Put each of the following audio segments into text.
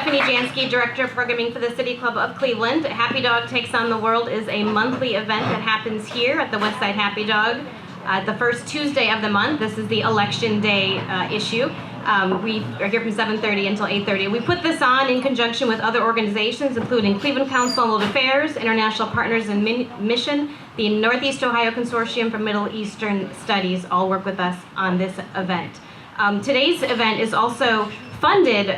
Stephanie Jansky, Director of Programming for the City Club of Cleveland. Happy Dog Takes on the World is a monthly event that happens here at the Westside Happy Dog the first Tuesday of the month. This is the Election Day issue. We are here from 7:30 until 8:30. We put this on in conjunction with other organizations, including Cleveland Council on World Affairs, International Partners in Mission, the Northeast Ohio Consortium for Middle Eastern Studies all work with us on this event. Today's event is also funded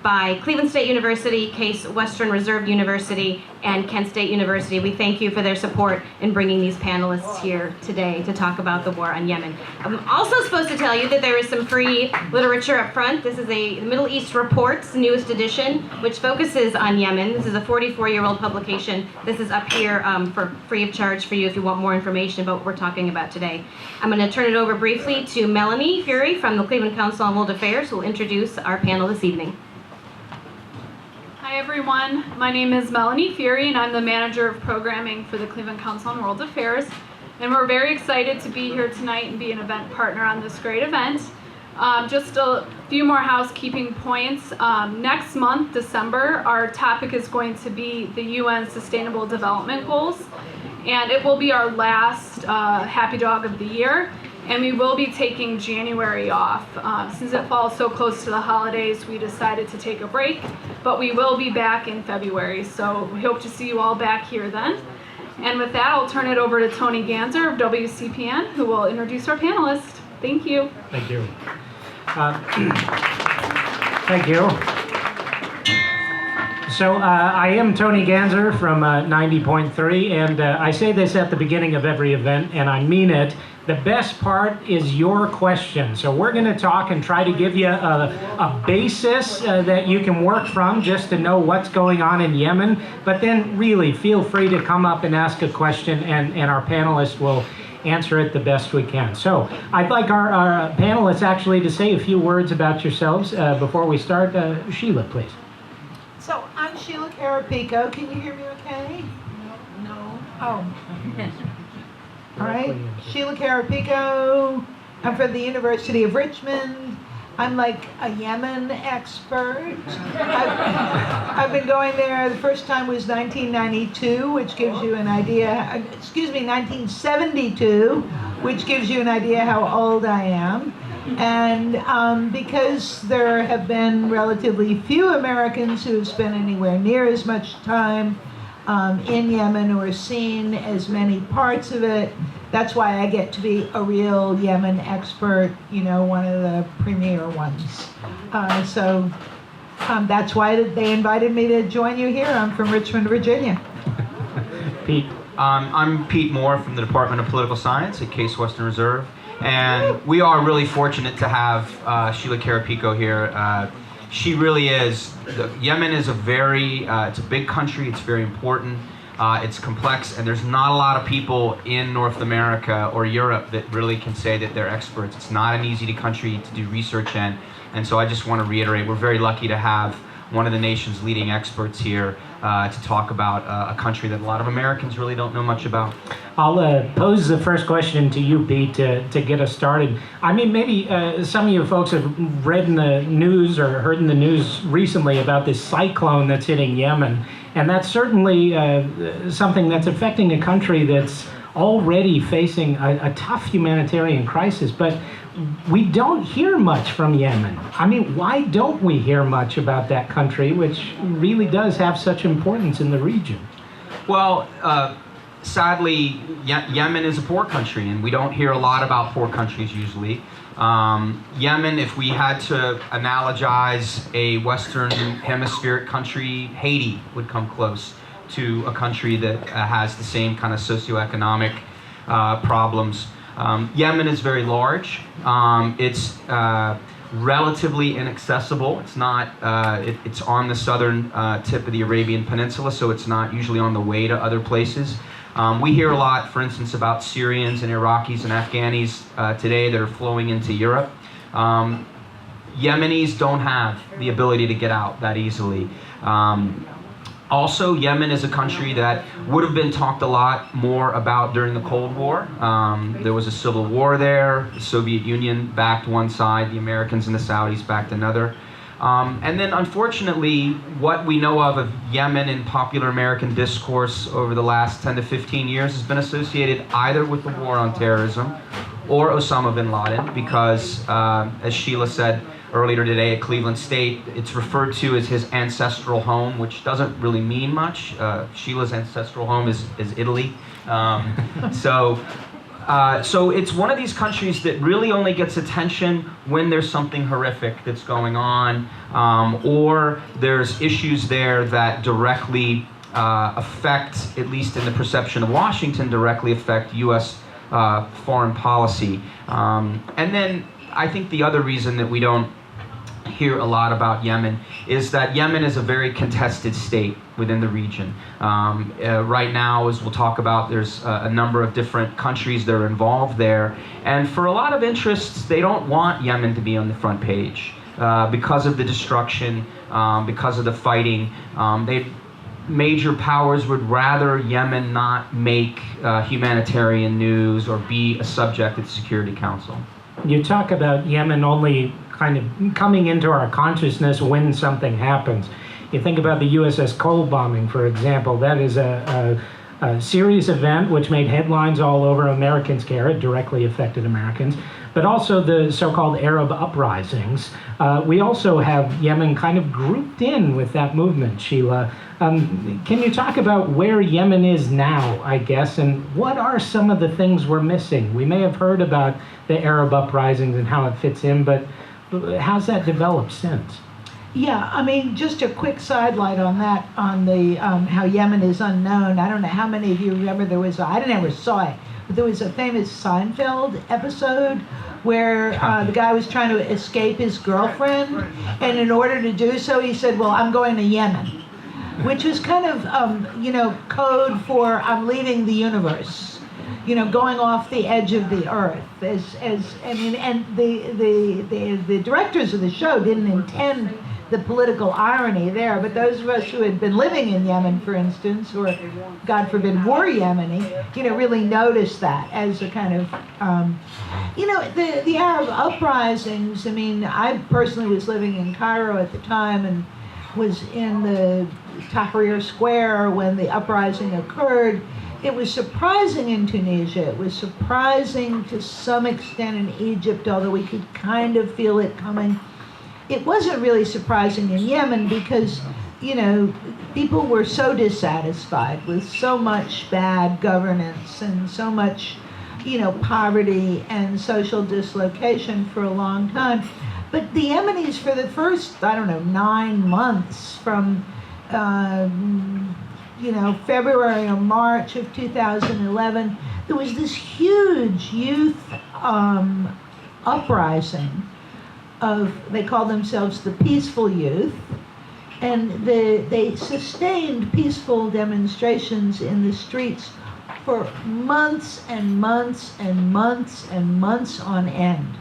by Cleveland State University, Case Western Reserve University, and Kent State University. We thank you for their support in bringing these panelists here today to talk about the war on Yemen. I'm also supposed to tell you that there is some free literature up front. This is a Middle East Reports newest edition, which focuses on Yemen. This is a 44-year-old publication. This is up here for free of charge for you if you want more information about what we're talking about today. I'm going to turn it over briefly to Melanie Fury from the Cleveland Council on World Affairs, who will introduce our panel this evening. Hi everyone, my name is Melanie Fury and I'm the Manager of Programming for the Cleveland Council on World Affairs, and we're very excited to be here tonight and be an event partner on this great event. Just a few more housekeeping points. Next month, December, our topic is going to be the UN Sustainable Development Goals, and it will be our last Happy Dog of the year. And we will be taking January off. Since it falls so close to the holidays, we decided to take a break, but we will be back in February, so we hope to see you all back here then. And with that, I'll turn it over to Tony Ganser of WCPN, who will introduce our panelists. Thank you. Thank you. Thank you. So I am Tony Ganser from 90.3, and I say this at the beginning of every event, and I mean it. The best part is your question. So we're going to talk and try to give you a basis that you can work from just to know what's going on in Yemen. But then really feel free to come up and ask a question, and our panelists will answer it the best we can. So I'd like our panelists actually to say a few words about yourselves before we start. Sheila, please. So I'm Sheila Carapico. Can you hear me okay? No. Oh. All right. Sheila Carapico. I'm from the University of Richmond. I'm like a Yemen expert. I've been going there. The first time was 1992, which gives you an idea. Excuse me, 1972, which gives you an idea how old I am. And because there have been relatively few Americans who have spent anywhere near as much time in Yemen or seen as many parts of it, that's why I get to be a real Yemen expert, you know, one of the premier ones. So that's why they invited me to join you here. I'm from Richmond, Virginia. Pete. I'm Pete Moore from the Department of Political Science at Case Western Reserve. And we are really fortunate to have Sheila Carapico here. She really is. Yemen is it's a big country, it's very important, it's complex, and there's not a lot of people in North America or Europe that really can say that they're experts. It's not an easy country to do research in. And so I just want to reiterate, we're very lucky to have one of the nation's leading experts here to talk about a country that a lot of Americans really don't know much about. I'll pose the first question to you, Pete, to get us started. I mean, maybe some of you folks have read in the news or heard in the news recently about this cyclone that's hitting Yemen. And that's certainly something that's affecting a country that's already facing a tough humanitarian crisis. But we don't hear much from Yemen. I mean, why don't we hear much about that country, which really does have such importance in the region? Well, sadly, Yemen is a poor country, and we don't hear a lot about poor countries usually. Yemen, if we had to analogize a Western Hemispheric country, Haiti would come close to a country that has the same kind of socioeconomic problems. Yemen is very large. It's relatively inaccessible. It's not. It's on the southern tip of the Arabian Peninsula, so it's not usually on the way to other places. We hear a lot, for instance, about Syrians and Iraqis and Afghanis today that are flowing into Europe. Yemenis don't have the ability to get out that easily. Also, Yemen is a country that would have been talked a lot more about during the Cold War. There was a civil war there. The Soviet Union backed one side, the Americans and the Saudis backed another. And then, unfortunately, what we know of Yemen in popular American discourse over the last 10 to 15 years has been associated either with the war on terrorism or Osama bin Laden, because, as Sheila said earlier today at Cleveland State, it's referred to as his ancestral home, which doesn't really mean much. Sheila's ancestral home is Italy. So it's one of these countries that really only gets attention when there's something horrific that's going on, or there's issues there that directly affect, at least in the perception of Washington, directly affect U.S. Foreign policy. And then I think the other reason that we don't hear a lot about Yemen is that Yemen is a very contested state within the region. Right now, as we'll talk about, there's a number of different countries that are involved there. And for a lot of interests, they don't want Yemen to be on the front page because of the destruction, because of the fighting. Major powers would rather Yemen not make humanitarian news or be a subject at the Security Council. You talk about Yemen only kind of coming into our consciousness when something happens. You think about the USS Cole bombing, for example. That is a serious event which made headlines all over. Americans care. It directly affected Americans. But also the so-called Arab uprisings. We also have Yemen kind of grouped in with that movement, Sheila. Can you talk about where Yemen is now, I guess, and what are some of the things we're missing? We may have heard about the Arab uprisings and how it fits in, but how's that developed since? Yeah, I mean, just a quick sidelight on that, on the how Yemen is unknown. I don't know how many of you remember I never saw it, but there was a famous Seinfeld episode where the guy was trying to escape his girlfriend, and in order to do so, he said, well, I'm going to Yemen, which was kind of, code for I'm leaving the universe. Going off the edge of the earth, and the directors of the show didn't intend the political irony there, but those of us who had been living in Yemen, for instance, or God forbid were Yemeni, really noticed that as a kind of, the Arab uprisings. I mean, I personally was living in Cairo at the time and was in the Tahrir Square when the uprising occurred. It was surprising in Tunisia. It was surprising to some extent in Egypt, although we could kind of feel it coming. It wasn't really surprising in Yemen because, people were so dissatisfied with so much bad governance and so much, poverty and social dislocation for a long time. But the Yemenis, for the first, 9 months from February or March of 2011, there was this huge youth uprising they call themselves the Peaceful Youth, and they sustained peaceful demonstrations in the streets for months and months and months and months on end.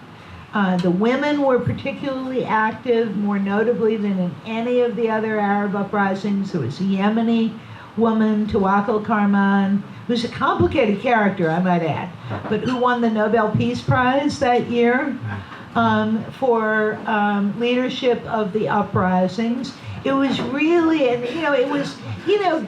The women were particularly active, more notably than in any of the other Arab uprisings. There was a Yemeni woman, Tawakkol Karman, who's a complicated character, I might add, but who won the Nobel Peace Prize that year for leadership of the uprisings. It was really, and it was,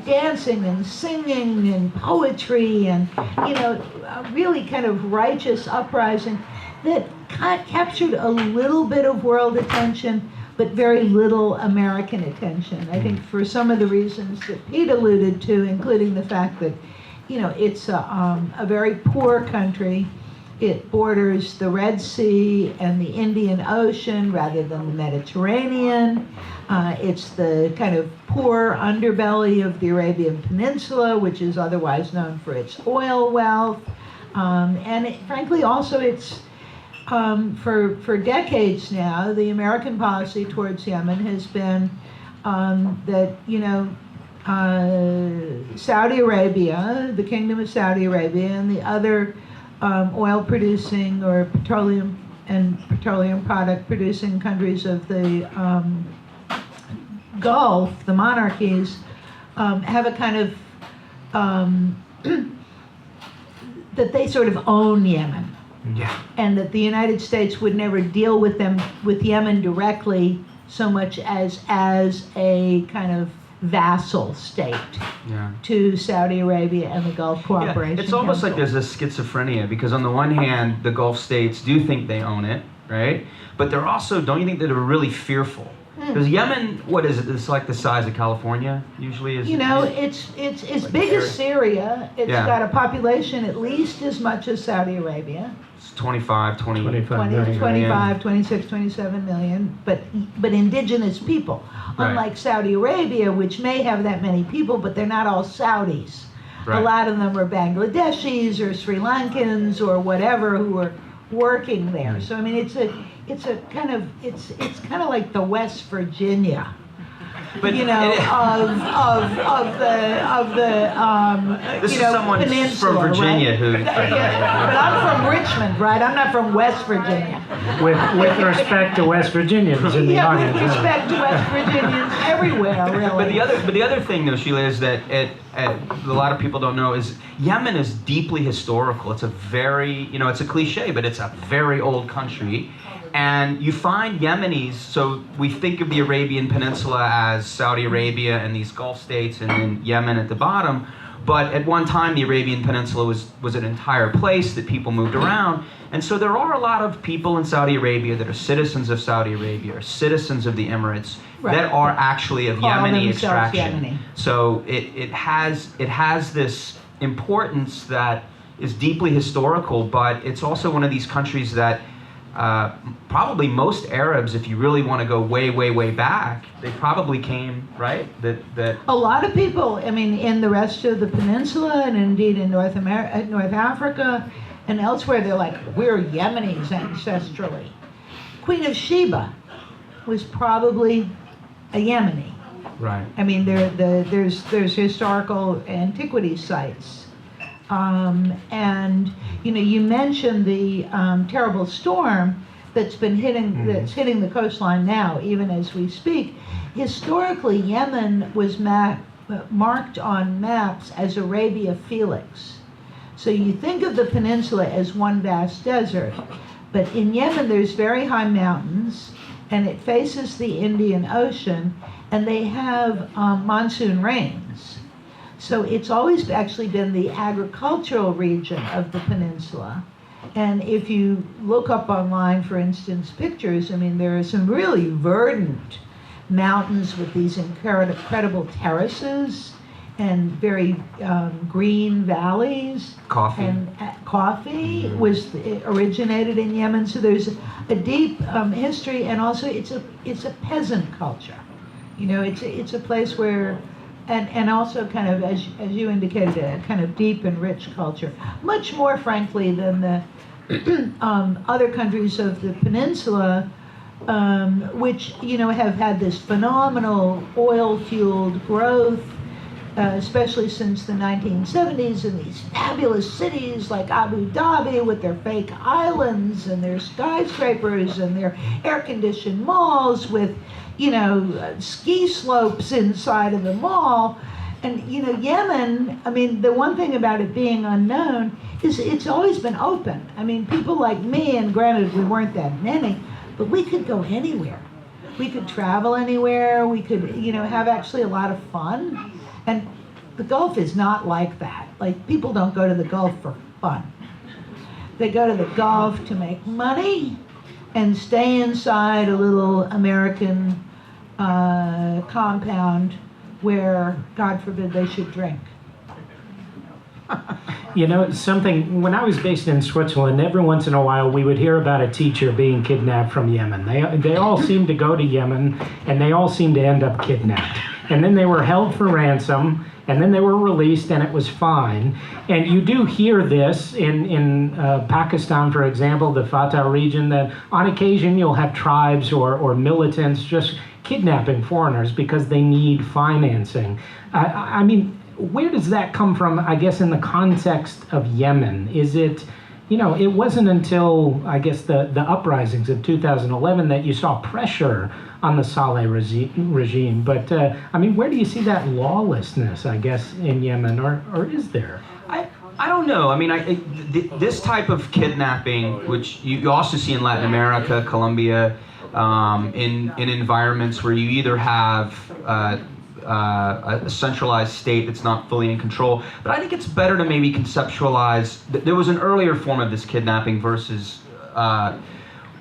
dancing and singing and poetry and, a really kind of righteous uprising that captured a little bit of world attention, but very little American attention. I think for some of the reasons that Pete alluded to, including the fact that, it's a very poor country. It borders the Red Sea and the Indian Ocean rather than the Mediterranean. It's the kind of poor underbelly of the Arabian Peninsula, which is otherwise known for its oil wealth. And frankly, also it's, for decades now, the American policy towards Yemen has been that, Saudi Arabia, the Kingdom of Saudi Arabia, and the other oil-producing or petroleum product producing countries of the Gulf, the monarchies, have a kind of that they sort of own Yemen. Yeah. And that the United States would never deal with Yemen directly so much as a kind of vassal state Yeah. to Saudi Arabia and the Gulf Cooperation Yeah, it's almost like Council. there's a schizophrenia because on the one hand, the Gulf states do think they own it, right? But they're also, don't you think that they're really fearful? Because Yemen, what is it? It's like the size of California, usually. Is You know, it's as big as Syria. It's Yeah. got a population at least as much as Saudi Arabia. It's 25, 20. 25 20, million. 25, 26, 27 million, but indigenous people. Right. Unlike Saudi Arabia, which may have that many people, but they're not all Saudis. Right. A lot of them are Bangladeshis or Sri Lankans or whatever who are working there. So I mean, it's kind of like the West Virginia. But You know, it- of the This you is know, someone peninsula, from Virginia right? who. Yeah, but I'm from Richmond, right? I'm not from West Virginia. With respect to West Virginians in the Yeah, audience. with respect to West Virginians everywhere, really. But the other thing though, Sheila, is that a lot of people don't know is Yemen is deeply historical. It's a very, it's a cliche, but it's a very old country. And you find Yemenis, so we think of the Arabian Peninsula as Saudi Arabia and these Gulf states and then Yemen at the bottom. But at one time, the Arabian Peninsula was an entire place that people moved around. And so there are a lot of people in Saudi Arabia that are citizens of Saudi Arabia, or citizens of the Emirates, Right. that are actually of Call Yemeni themselves extraction. Yemeni. So it has this importance that is deeply historical, but it's also one of these countries that probably most Arabs, if you really want to go way, way, way back, they probably came, right? That A lot of people, I mean, in the rest of the peninsula and indeed in North Africa and elsewhere, they're like, we're Yemenis ancestrally. Queen of Sheba was probably a Yemeni. right. I mean, there's historical antiquity sites. And you mentioned the terrible storm that's hitting the coastline now, even as we speak. Historically, Yemen was marked on maps as Arabia Felix. So you think of the peninsula as one vast desert, but in Yemen there's very high mountains, and it faces the Indian Ocean, and they have monsoon rains. So it's always actually been the agricultural region of the peninsula. And if you look up online, for instance, pictures, I mean, there are some really verdant mountains with these incredible terraces and very green valleys. Coffee. And coffee originated in Yemen, so there's a deep history, and also it's a peasant culture. It's a place where, and also kind of as you indicated, a kind of deep and rich culture, much more frankly than the other countries of the peninsula, which have had this phenomenal oil-fueled growth. Especially since the 1970s, and these fabulous cities like Abu Dhabi with their fake islands and their skyscrapers and their air-conditioned malls with, ski slopes inside of the mall. And, Yemen, I mean, the one thing about it being unknown is it's always been open. I mean, people like me, and granted we weren't that many, but we could go anywhere. We could travel anywhere. We could, have actually a lot of fun. And the Gulf is not like that. Like, people don't go to the Gulf for fun. They go to the Gulf to make money and stay inside a little American compound where, God forbid, they should drink. Something, when I was based in Switzerland, every once in a while we would hear about a teacher being kidnapped from Yemen. They all seemed to go to Yemen, and they all seemed to end up kidnapped. And then they were held for ransom, and then they were released, and it was fine. And you do hear this in Pakistan, for example, the Fatah region, that on occasion you'll have tribes or militants just kidnapping foreigners because they need financing. I mean, where does that come from, I guess, in the context of Yemen? Is it, it wasn't until, I guess, the uprisings of 2011 that you saw pressure on the Saleh regime. But, I mean, where do you see that lawlessness, I guess, in Yemen, or is there? I don't know. I mean, this type of kidnapping, which you also see in Latin America, Colombia, in environments where you either have a centralized state that's not fully in control. But I think it's better to maybe conceptualize. There was an earlier form of this kidnapping versus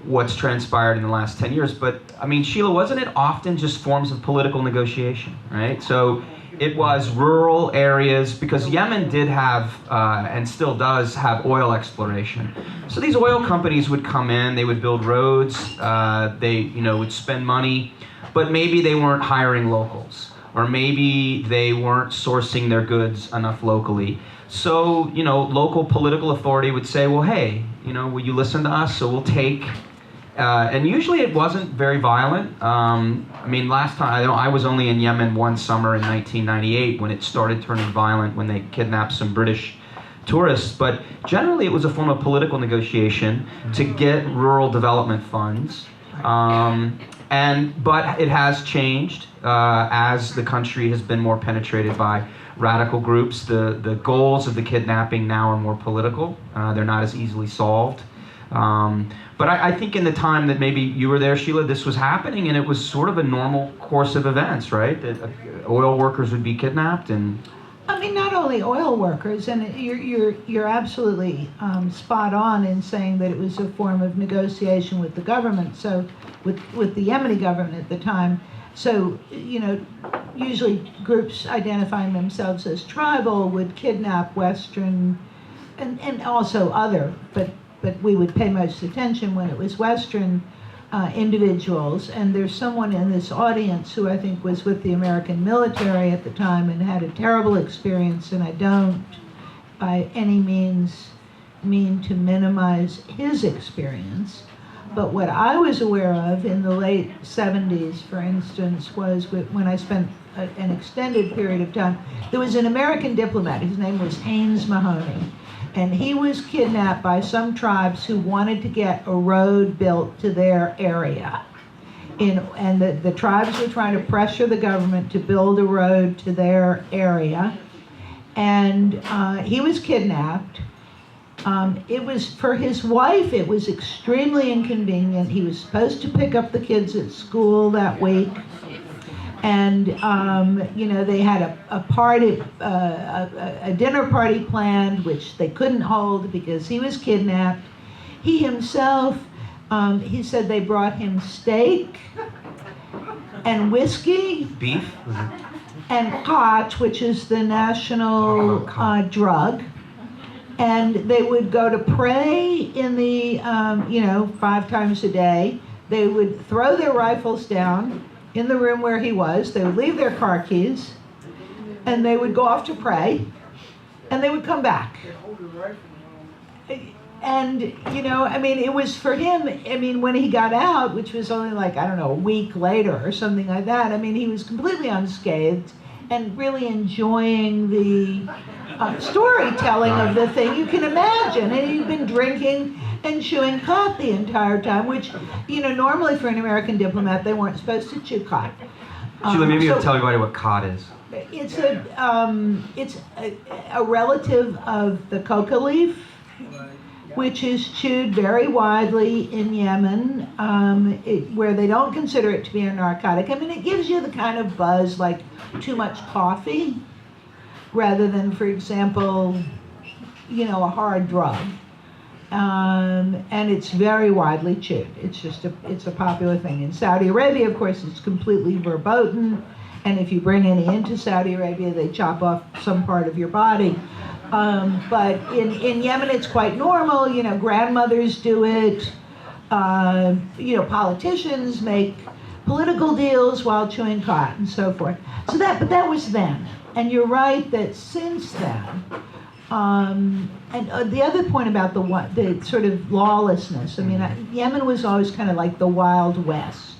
what's transpired in the last 10 years. But I mean, Sheila, wasn't it often just forms of political negotiation, right? So it was rural areas, because Yemen did have, and still does have, oil exploration. So these oil companies would come in, they would build roads, they would spend money, but maybe they weren't hiring locals, or maybe they weren't sourcing their goods enough locally. So, local political authority would say, well, hey, will you listen to us? So we'll take, and usually it wasn't very violent. I mean, last time, I was only in Yemen one summer in 1998 when it started turning violent, when they kidnapped some British tourists. But generally it was a form of political negotiation to get rural development funds. But it has changed as the country has been more penetrated by radical groups. The goals of the kidnapping now are more political. They're not as easily solved. But I think in the time that maybe you were there, Sheila, this was happening, and it was sort of a normal course of events, right? That oil workers would be kidnapped, and I mean, not only oil workers, and you're absolutely spot on in saying that it was a form of negotiation with the government. So, with the Yemeni government at the time. So, usually groups identifying themselves as tribal would kidnap Western, and also other, but we would pay most attention when it was Western individuals. And there's someone in this audience who I think was with the American military at the time and had a terrible experience, and I don't by any means mean to minimize his experience. But what I was aware of in the late 70s, for instance, was when I spent an extended period of time, there was an American diplomat, his name was Haynes Mahoney, and he was kidnapped by some tribes who wanted to get a road built to their area. And the tribes were trying to pressure the government to build a road to their area. And he was kidnapped. It was, for his wife, it was extremely inconvenient. He was supposed to pick up the kids at school that week. And, they had a party, a dinner party planned, which they couldn't hold because he was kidnapped. He himself, he said they brought him steak and whiskey. beef. And pot, which is the national drug. And they would go to pray in the, 5 times a day. They would throw their rifles down in the room where he was. They would leave their car keys, and they would go off to pray, and they would come back. And, it was for him, when he got out, which was only a week later or something like that, he was completely unscathed and really enjoying the storytelling of the thing. You can imagine. And he'd been drinking and chewing cot the entire time, which, normally for an American diplomat, they weren't supposed to chew cot. Sheila, maybe you'll tell everybody what cod is. It's a relative of the coca leaf, which is chewed very widely in Yemen, where they don't consider it to be a narcotic. It gives you the kind of buzz like too much coffee, rather than, for example, a hard drug. And it's very widely chewed. It's a popular thing. In Saudi Arabia, of course, it's completely verboten. And if you bring any into Saudi Arabia, they chop off some part of your body. But in Yemen, it's quite normal. Grandmothers do it. Politicians make political deals while chewing cot and so forth. But that was then. And you're right that since then, and the other point about the sort of lawlessness, Yemen was always kind of like the Wild West.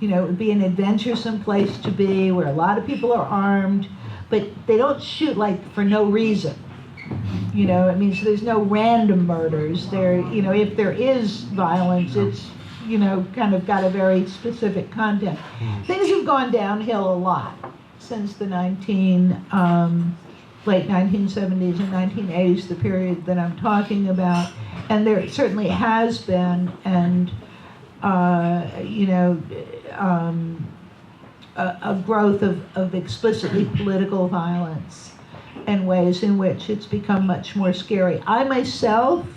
It would be an adventuresome place to be where a lot of people are armed, but they don't shoot for no reason. So there's no random murders. If there is violence, it's, kind of got a very specific content. Things have gone downhill a lot since the late 1970s and 1980s, the period that I'm talking about. And there certainly has been, and you know, a growth of explicitly political violence and ways in which it's become much more scary. I myself,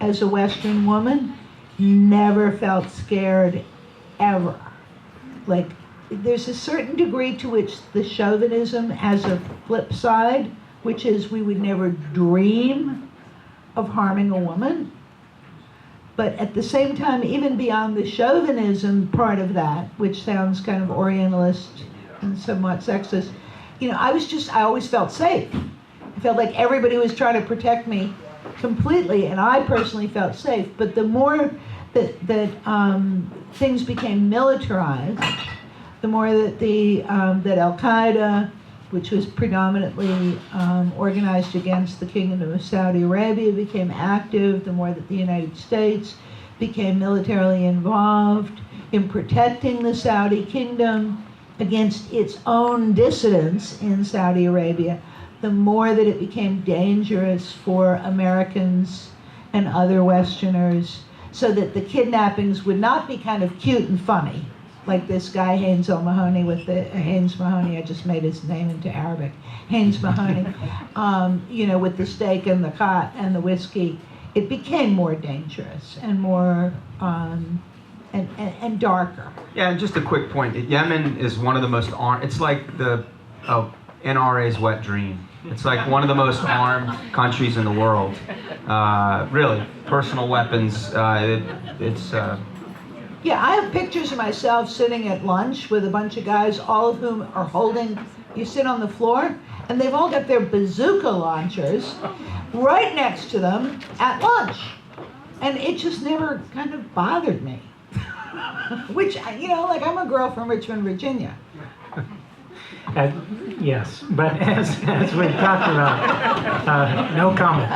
as a Western woman, never felt scared ever. Like, there's a certain degree to which the chauvinism has a flip side, which is we would never dream of harming a woman. But at the same time, even beyond the chauvinism part of that, which sounds kind of Orientalist and somewhat sexist, you know, I always felt safe. I felt like everybody was trying to protect me completely, and I personally felt safe. But the more that things became militarized, the more that that Al-Qaeda, which was predominantly organized against the Kingdom of Saudi Arabia, became active, the more that the United States became militarily involved in protecting the Saudi kingdom against its own dissidents in Saudi Arabia, the more that it became dangerous for Americans and other Westerners, so that the kidnappings would not be kind of cute and funny, like this guy Haynes O'Mahony Haynes Mahoney, I just made his name into Arabic, Haynes Mahoney, you know, with the steak and the cot and the whiskey. It became more dangerous and more and darker. Yeah, and just a quick point. Yemen is one of the most armed. It's like the NRA's wet dream. It's like one of the most armed countries in the world. Really, personal weapons. Yeah, I have pictures of myself sitting at lunch with a bunch of guys, all of whom are holding, you sit on the floor, and they've all got their bazooka launchers right next to them at lunch. And it just never kind of bothered me. Which, you know, like, I'm a girl from Richmond, Virginia. Yes, but as we've talked about, no comment.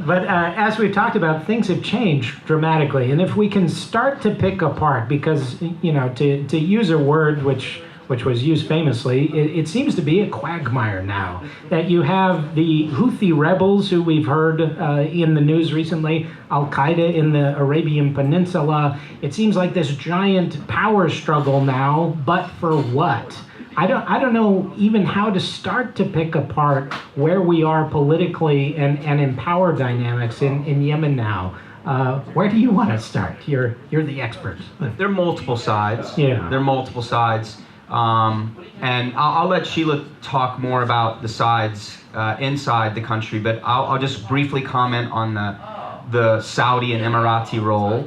But as we've talked about, things have changed dramatically, and if we can start to pick apart, because, you know, to use a word which was used famously, it seems to be a quagmire now. That you have the Houthi rebels, who we've heard in the news recently, Al-Qaeda in the Arabian Peninsula. It seems like this giant power struggle now, but for what? I don't know even how to start to pick apart where we are politically and in power dynamics in Yemen now. Where do you want to start? You're the expert. There are multiple sides. Yeah. There are multiple sides. And I'll let Sheila talk more about the sides inside the country, but I'll just briefly comment on the Saudi and Emirati role.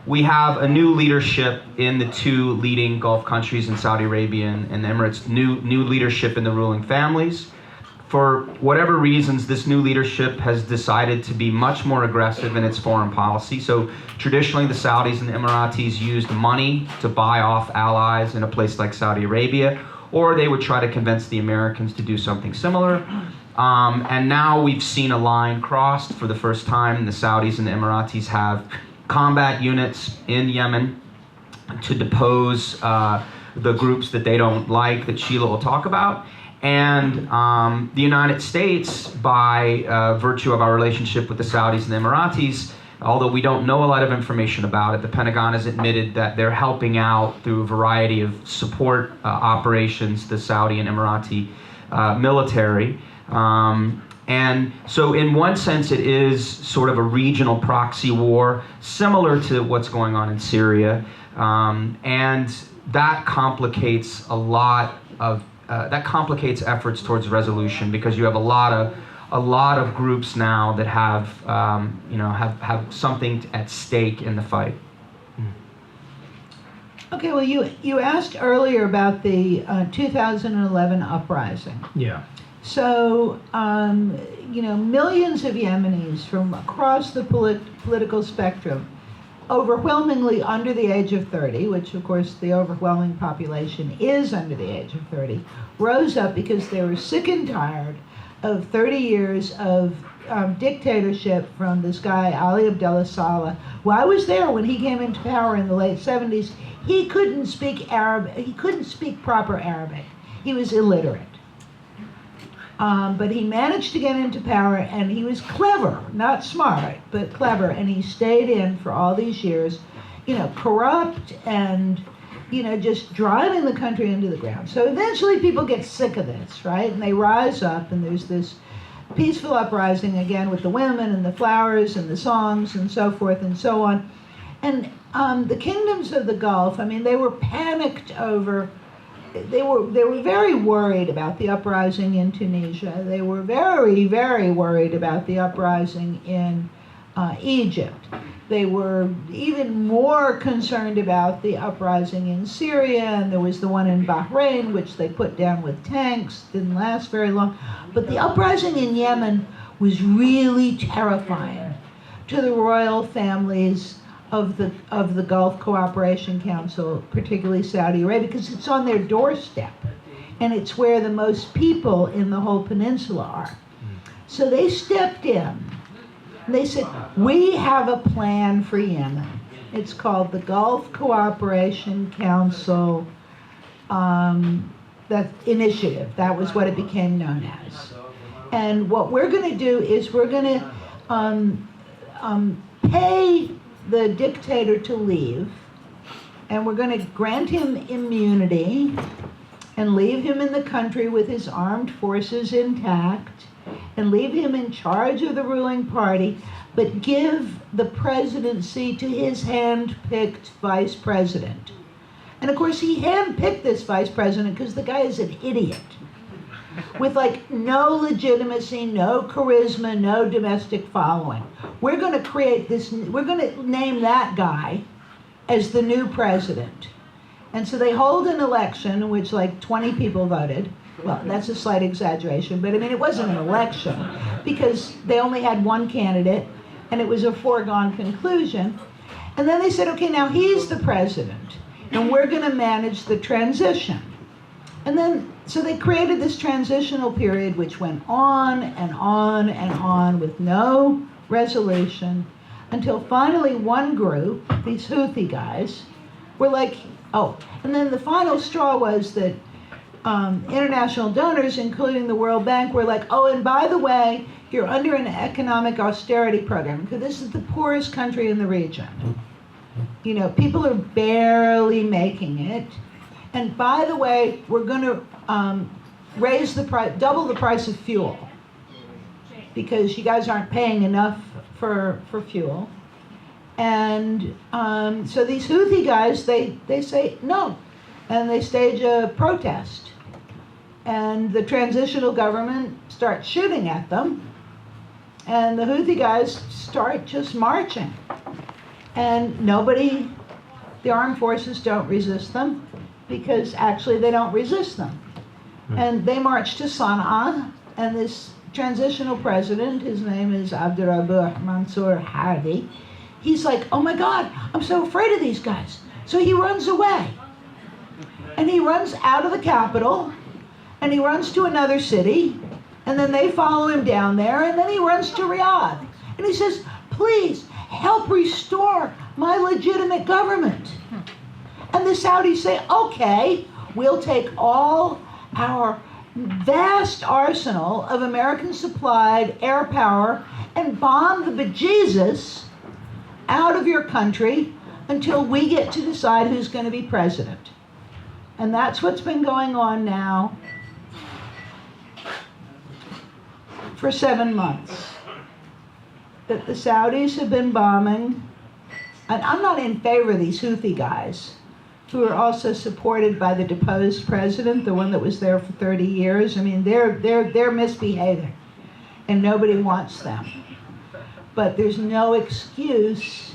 We have a new leadership in the two leading Gulf countries in Saudi Arabia and the Emirates, new leadership in the ruling families. For whatever reasons, this new leadership has decided to be much more aggressive in its foreign policy. So traditionally, the Saudis and the Emiratis used money to buy off allies in a place like Saudi Arabia, or they would try to convince the Americans to do something similar. And now we've seen a line crossed for the first time. The Saudis and the Emiratis have combat units in Yemen to depose the groups that they don't like, that Sheila will talk about. And the United States, by virtue of our relationship with the Saudis and the Emiratis, although we don't know a lot of information about it, the Pentagon has admitted that they're helping out through a variety of support operations, the Saudi and Emirati military. And so in one sense, it is sort of a regional proxy war, similar to what's going on in Syria. And that complicates a lot of that complicates efforts towards resolution, because you have a lot of groups now that have have something at stake in the fight. Okay, well, you asked earlier about the 2011 uprising. Yeah. So, millions of Yemenis from across the political spectrum, overwhelmingly under the age of 30, which of course the overwhelming population is under the age of 30, rose up because they were sick and tired of 30 years of dictatorship from this guy, Ali Abdullah Saleh, who I was there when he came into power in the late 70s. He couldn't speak Arabic. He couldn't speak proper Arabic. He was illiterate. But he managed to get into power, and he was clever, not smart, but clever, and he stayed in for all these years corrupt and, just driving the country into the ground. So eventually people get sick of this, right? And they rise up, and there's this peaceful uprising again with the women and the flowers and the songs and so forth and so on. And the kingdoms of the Gulf, they were panicked over. They were very worried about the uprising in Tunisia. They were very, very worried about the uprising in Egypt. They were even more concerned about the uprising in Syria, and there was the one in Bahrain, which they put down with tanks. Didn't last very long. But the uprising in Yemen was really terrifying to the royal families of the Gulf Cooperation Council, particularly Saudi Arabia, because it's on their doorstep, and it's where the most people in the whole peninsula are. So they stepped in. They said, we have a plan for Yemen. It's called the Gulf Cooperation Council Initiative. That was what it became known as. And what we're going to do is we're going to pay the dictator to leave, and we're going to grant him immunity and leave him in the country with his armed forces intact, and leave him in charge of the ruling party, but give the presidency to his hand-picked vice president. And of course, he hand-picked this vice president because the guy is an idiot, with no legitimacy, no charisma, no domestic following. We're going to create this, we're going to name that guy as the new president. And so they hold an election in which 20 people voted. Well, that's a slight exaggeration, but it wasn't an election because they only had one candidate, and it was a foregone conclusion. And then they said, okay, now he's the president, and we're going to manage the transition. And then, so they created this transitional period which went on and on and on with no resolution until finally one group, these Houthi guys, were and then the final straw was that international donors, including the World Bank, were and by the way, you're under an economic austerity program, because this is the poorest country in the region. People are barely making it. And by the way, we're going to raise the price, double the price of fuel, because you guys aren't paying enough for fuel. And so these Houthi guys, they say no, and they stage a protest. And the transitional government starts shooting at them, and the Houthi guys start just marching. And the armed forces don't resist them, because actually they don't resist them. And they march to Sana'a, and this transitional president, his name is Abdurabuh Mansour Hadi, he's oh my God, I'm so afraid of these guys. So he runs away. And he runs out of the capital, and he runs to another city, and then they follow him down there, and then he runs to Riyadh. And he says, please help restore my legitimate government. And the Saudis say, okay, we'll take all our vast arsenal of American-supplied air power and bomb the bejesus out of your country until we get to decide who's going to be president. And that's what's been going on now for 7 months. That the Saudis have been bombing. And I'm not in favor of these Houthi guys, who are also supported by the deposed president, the one that was there for 30 years. They're misbehaving, and nobody wants them. But there's no excuse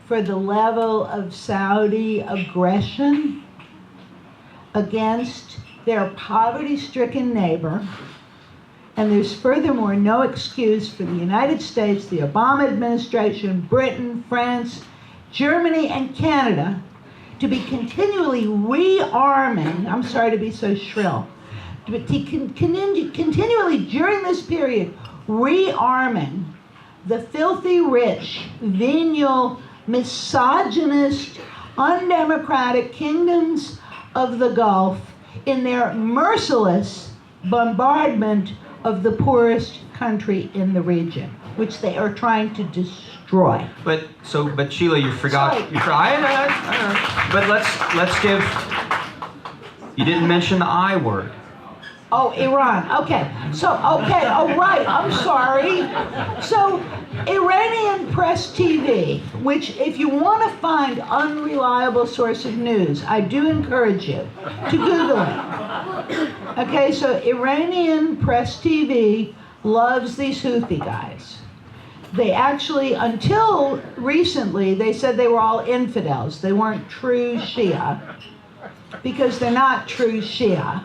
for the level of Saudi aggression against their poverty-stricken neighbor. And there's furthermore no excuse for the United States, the Obama administration, Britain, France, Germany, and Canada to be continually rearming, I'm sorry to be so shrill, but to continually during this period rearming the filthy rich, venial, misogynist, undemocratic kingdoms of the Gulf in their merciless bombardment of the poorest country in the region, which they are trying to destroy. destroy. But Sheila, you forgot. I know. But let's give. You didn't mention the I word. Oh, Iran. Okay. Oh, right. I'm sorry. So, Iranian press TV, which if you want to find unreliable source of news, I do encourage you to Google it. Okay, so Iranian press TV loves these Houthi guys. They actually, until recently, they said they were all infidels. They weren't true Shia, because they're not true Shia.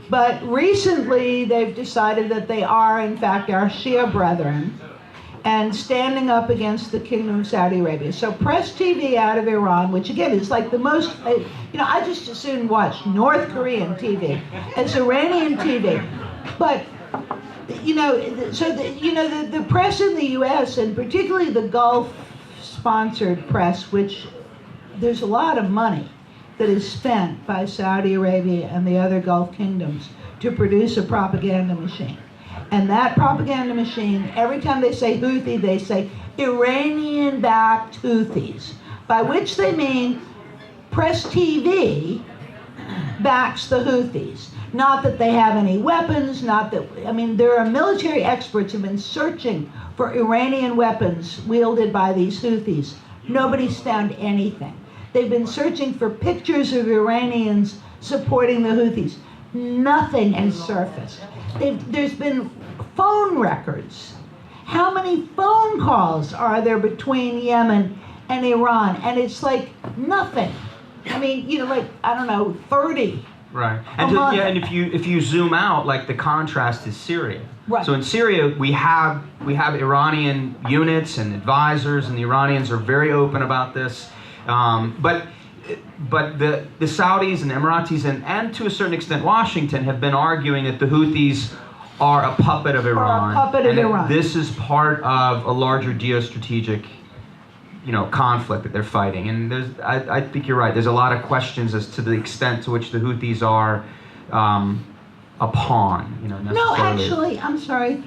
But recently, they've decided that they are, in fact, our Shia brethren, and standing up against the Kingdom of Saudi Arabia. So press TV out of Iran, which again is like the most, I just as soon watch North Korean TV as Iranian TV. But, the press in the U.S., and particularly the Gulf-sponsored press, which there's a lot of money that is spent by Saudi Arabia and the other Gulf kingdoms to produce a propaganda machine. And that propaganda machine, every time they say Houthi, they say Iranian-backed Houthis, by which they mean press TV backs the Houthis. Not that they have any weapons, there are military experts who have been searching for Iranian weapons wielded by these Houthis. Nobody's found anything. They've been searching for pictures of Iranians supporting the Houthis. Nothing has surfaced. There's been phone records. How many phone calls are there between Yemen and Iran? And it's like nothing. 30. Right. And if you zoom out, like the contrast is Syria. Right. So in Syria, we have Iranian units and advisors, and the Iranians are very open about this. But the Saudis and the Emiratis and to a certain extent Washington have been arguing that the Houthis are a puppet of Iran. Iran. This is part of a larger geostrategic, conflict that they're fighting. And I think you're right. There's a lot of questions as to the extent to which the Houthis are a pawn. Necessarily. No, actually, I'm sorry,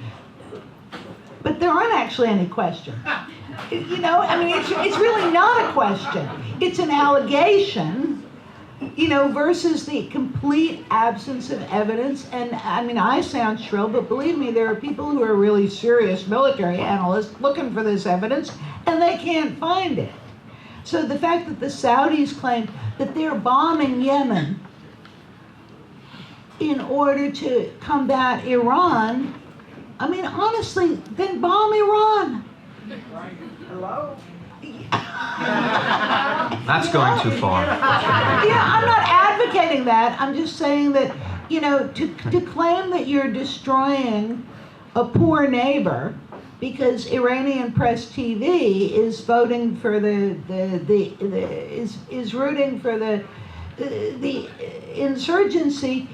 but there aren't actually any questions. It's really not a question. It's an allegation, versus the complete absence of evidence. And I sound shrill, but believe me, there are people who are really serious military analysts looking for this evidence, and they can't find it. So the fact that the Saudis claim that they're bombing Yemen in order to combat Iran, honestly, then bomb Iran. Hello? That's going too far. I'm not advocating that. I'm just saying that, to claim that you're destroying a poor neighbor because Iranian press TV is voting for is rooting for the insurgency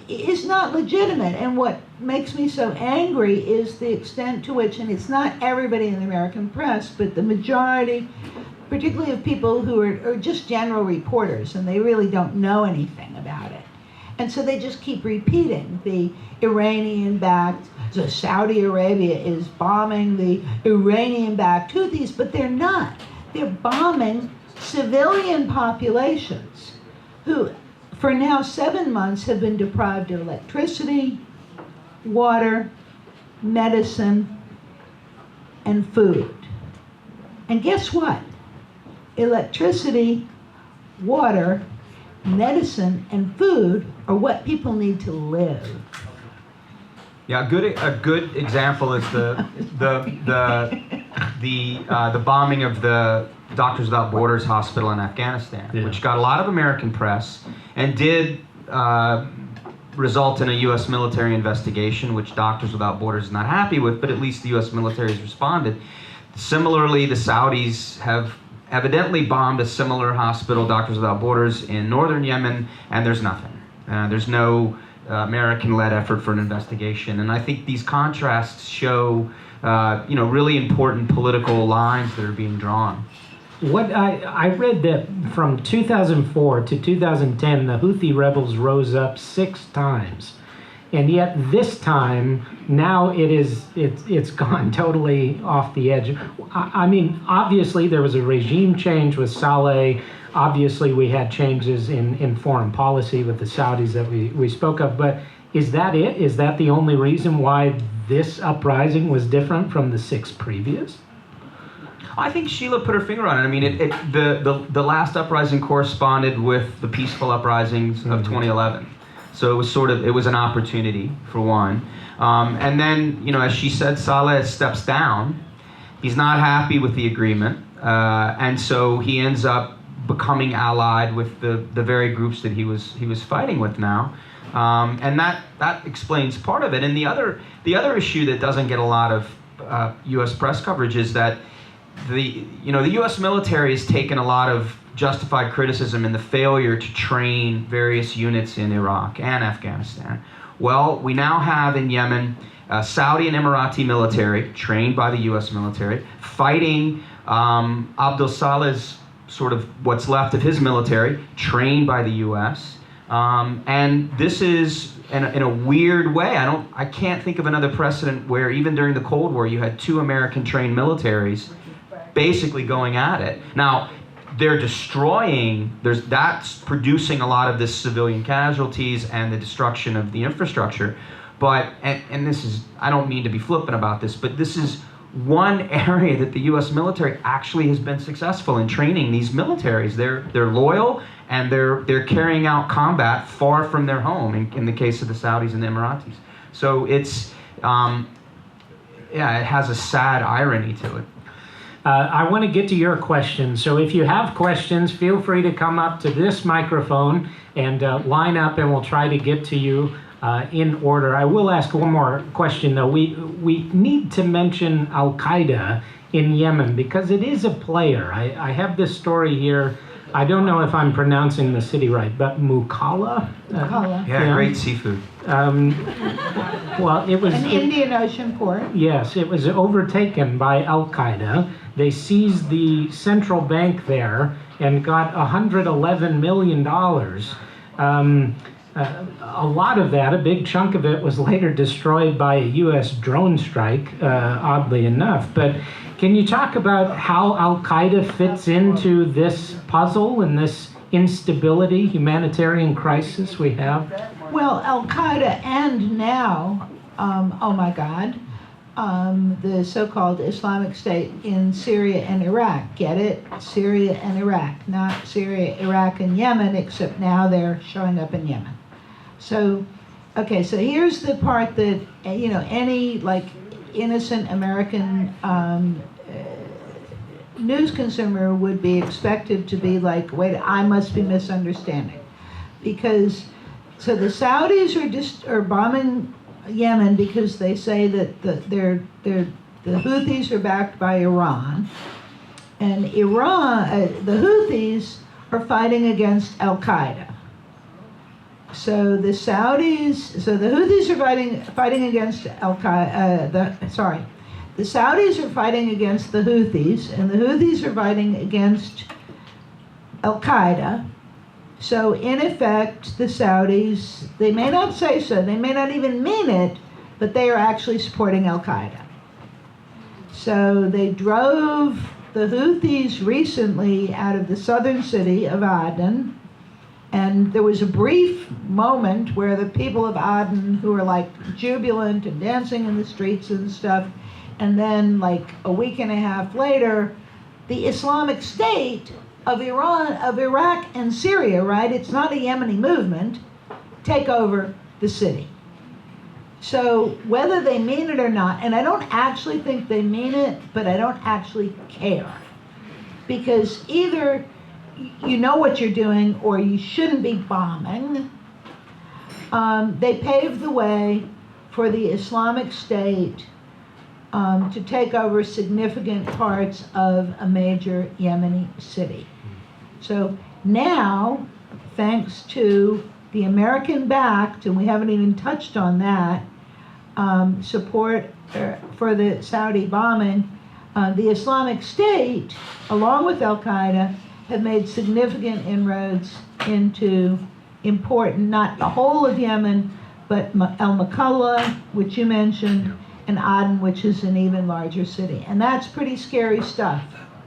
is not legitimate. And what makes me so angry is the extent to which, and it's not everybody in the American press, but the majority, particularly of people who are just general reporters, and they really don't know anything about it. And so they just keep repeating the Iranian-backed, so Saudi Arabia is bombing the Iranian-backed Houthis, but they're not. They're bombing civilian populations who, for now 7 months, have been deprived of electricity, water, medicine, and food. And guess what? Electricity, water, medicine, and food are what people need to live. Yeah, a good example is the bombing of the Doctors Without Borders hospital in Afghanistan, which got a lot of American press and did result in a U.S. military investigation, which Doctors Without Borders is not happy with, but at least the U.S. military has responded. Similarly, the Saudis have evidently bombed a similar hospital, Doctors Without Borders, in northern Yemen, and there's nothing. There's no American-led effort for an investigation. And I think these contrasts show, really important political lines that are being drawn. What I read that from 2004 to 2010, the Houthi rebels rose up 6 times. And yet this time, now it's gone totally off the edge. I mean, obviously there was a regime change with Saleh. Obviously we had changes in foreign policy with the Saudis that we spoke of, but is that it? Is that the only reason why this uprising was different from the 6 previous? I think Sheila put her finger on it. I mean, the last uprising corresponded with the peaceful uprisings of 2011. So it was an opportunity for one. And then, as she said, Saleh steps down. He's not happy with the agreement. And so he ends up becoming allied with the very groups that he was fighting with now. And that explains part of it. And the other issue that doesn't get a lot of U.S. press coverage is that the U.S. military has taken a lot of justified criticism in the failure to train various units in Iraq and Afghanistan. Well, we now have in Yemen Saudi and Emirati military trained by the U.S. military fighting Abdul Saleh's sort of what's left of his military trained by the U.S. And this is in a weird way. I can't think of another precedent where even during the Cold War you had 2 American trained militaries basically going at it. Now, they're that's producing a lot of this civilian casualties and the destruction of the infrastructure. But, and this is, I don't mean to be flippant about this, but this is one area that the U.S. military actually has been successful in training these militaries. They're loyal and they're carrying out combat far from their home in the case of the Saudis and the Emiratis. So it's, it has a sad irony to it. I want to get to your questions, so if you have questions, feel free to come up to this microphone and line up, and we'll try to get to you in order. I will ask one more question, though. We need to mention Al-Qaeda in Yemen because it is a player. I have this story here. I don't know if I'm pronouncing the city right, but Mukalla? Yeah, great seafood. Well, it was... An Indian Ocean port. Yes, it was overtaken by Al-Qaeda. They seized the central bank there and got $111 million. A lot of that, a big chunk of it, was later destroyed by a U.S. drone strike, oddly enough. But can you talk about how Al-Qaeda fits into this puzzle and this instability, humanitarian crisis we have? Well, Al-Qaeda and now, oh my God, the so-called Islamic State in Syria and Iraq. Get it? Syria and Iraq, not Syria, Iraq, and Yemen, except now they're showing up in Yemen. So, okay, so here's the part that, any innocent American news consumer would be expected to be like, wait, I must be misunderstanding. Because, so the Saudis are bombing Yemen because they say that the Houthis are backed by Iran. And the Houthis are fighting against Al-Qaeda. So the Houthis are fighting against Al-Qaeda, the Saudis are fighting against the Houthis, and the Houthis are fighting against Al-Qaeda. So in effect, the Saudis, they may not say so, they may not even mean it, but they are actually supporting Al-Qaeda. So they drove the Houthis recently out of the southern city of Aden. And there was a brief moment where the people of Aden, who were jubilant and dancing in the streets and stuff, and then a week and a half later, the Islamic State of Iraq and Syria, right? It's not a Yemeni movement, take over the city. So whether they mean it or not, and I don't actually think they mean it, but I don't actually care. Because either you know what you're doing or you shouldn't be bombing. They paved the way for the Islamic State to take over significant parts of a major Yemeni city. So now, thanks to the American-backed, and we haven't even touched on that, support for the Saudi bombing, the Islamic State, along with Al-Qaeda, have made significant inroads into important, not the whole of Yemen, but El Makalla, which you mentioned, and Aden, which is an even larger city. And that's pretty scary stuff.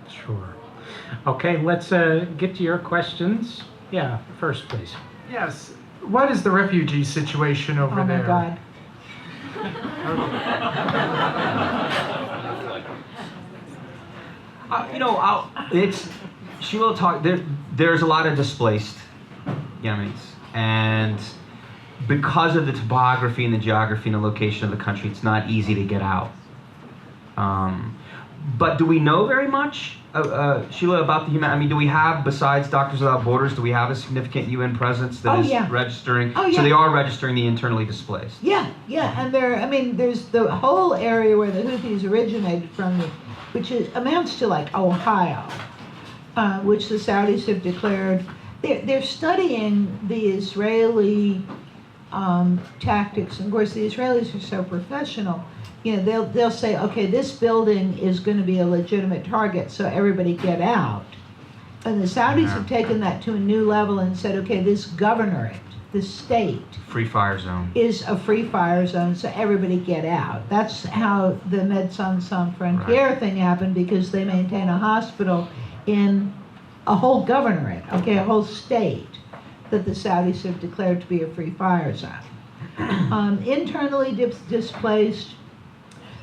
Sure. Okay, let's get to your questions. Yeah, first, please. Yes. What is the refugee situation over Oh there? my God. She will talk. There's a lot of displaced Yemenis, and because of the topography and the geography and the location of the country, it's not easy to get out. But do we know very much, Sheila, about the human? I mean, do we have, besides Doctors Without Borders, do we have a significant UN presence that is registering? Oh, yeah. So they are registering the internally displaced. Yeah, and there's the whole area where the Houthis originated from, which amounts to like Ohio, which the Saudis have declared. They're studying the Israeli tactics, and of course the Israelis are so professional. You know, they'll say, okay, this building is going to be a legitimate target, so everybody get out. And the Saudis have taken that to a new level and said, okay, this governorate, this state, Free fire zone. is a free fire zone, so everybody get out. That's how the Médecins Sans Frontières thing happened, because they maintain a hospital in a whole governorate, okay, a whole state that the Saudis have declared to be a free fire zone. Internally displaced,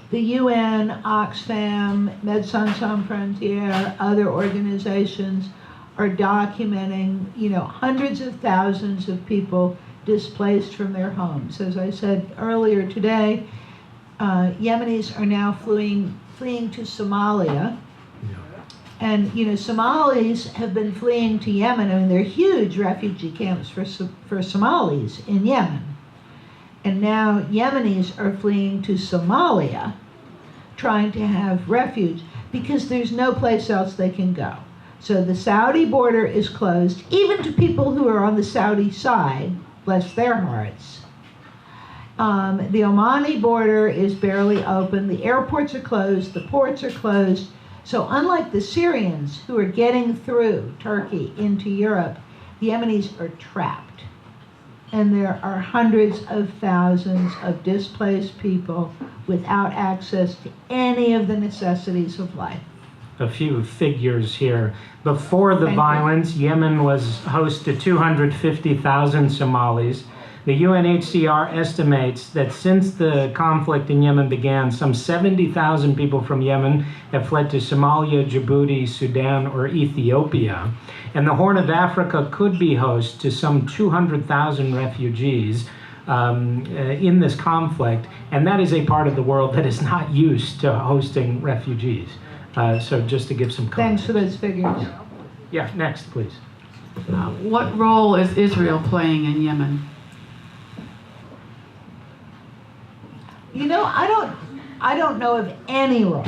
the UN, Oxfam, Médecins Sans Frontières, other organizations are documenting, hundreds of thousands of people displaced from their homes. As I said earlier today, Yemenis are now fleeing to Somalia. And, Somalis have been fleeing to Yemen. I mean, there are huge refugee camps for Somalis in Yemen. And now Yemenis are fleeing to Somalia, trying to have refuge, because there's no place else they can go. So the Saudi border is closed, even to people who are on the Saudi side, bless their hearts. The Omani border is barely open. The airports are closed. The ports are closed. So unlike the Syrians who are getting through Turkey into Europe, the Yemenis are trapped. And there are hundreds of thousands of displaced people without access to any of the necessities of life. A few figures here. Before the violence, Yemen was host to 250,000 Somalis. The UNHCR estimates that since the conflict in Yemen began, some 70,000 people from Yemen have fled to Somalia, Djibouti, Sudan, or Ethiopia. And the Horn of Africa could be host to some 200,000 refugees in this conflict. And that is a part of the world that is not used to hosting refugees. So just to give some Thanks context. for those figures. Yeah, next, please. What role is Israel playing in Yemen? I don't know of any role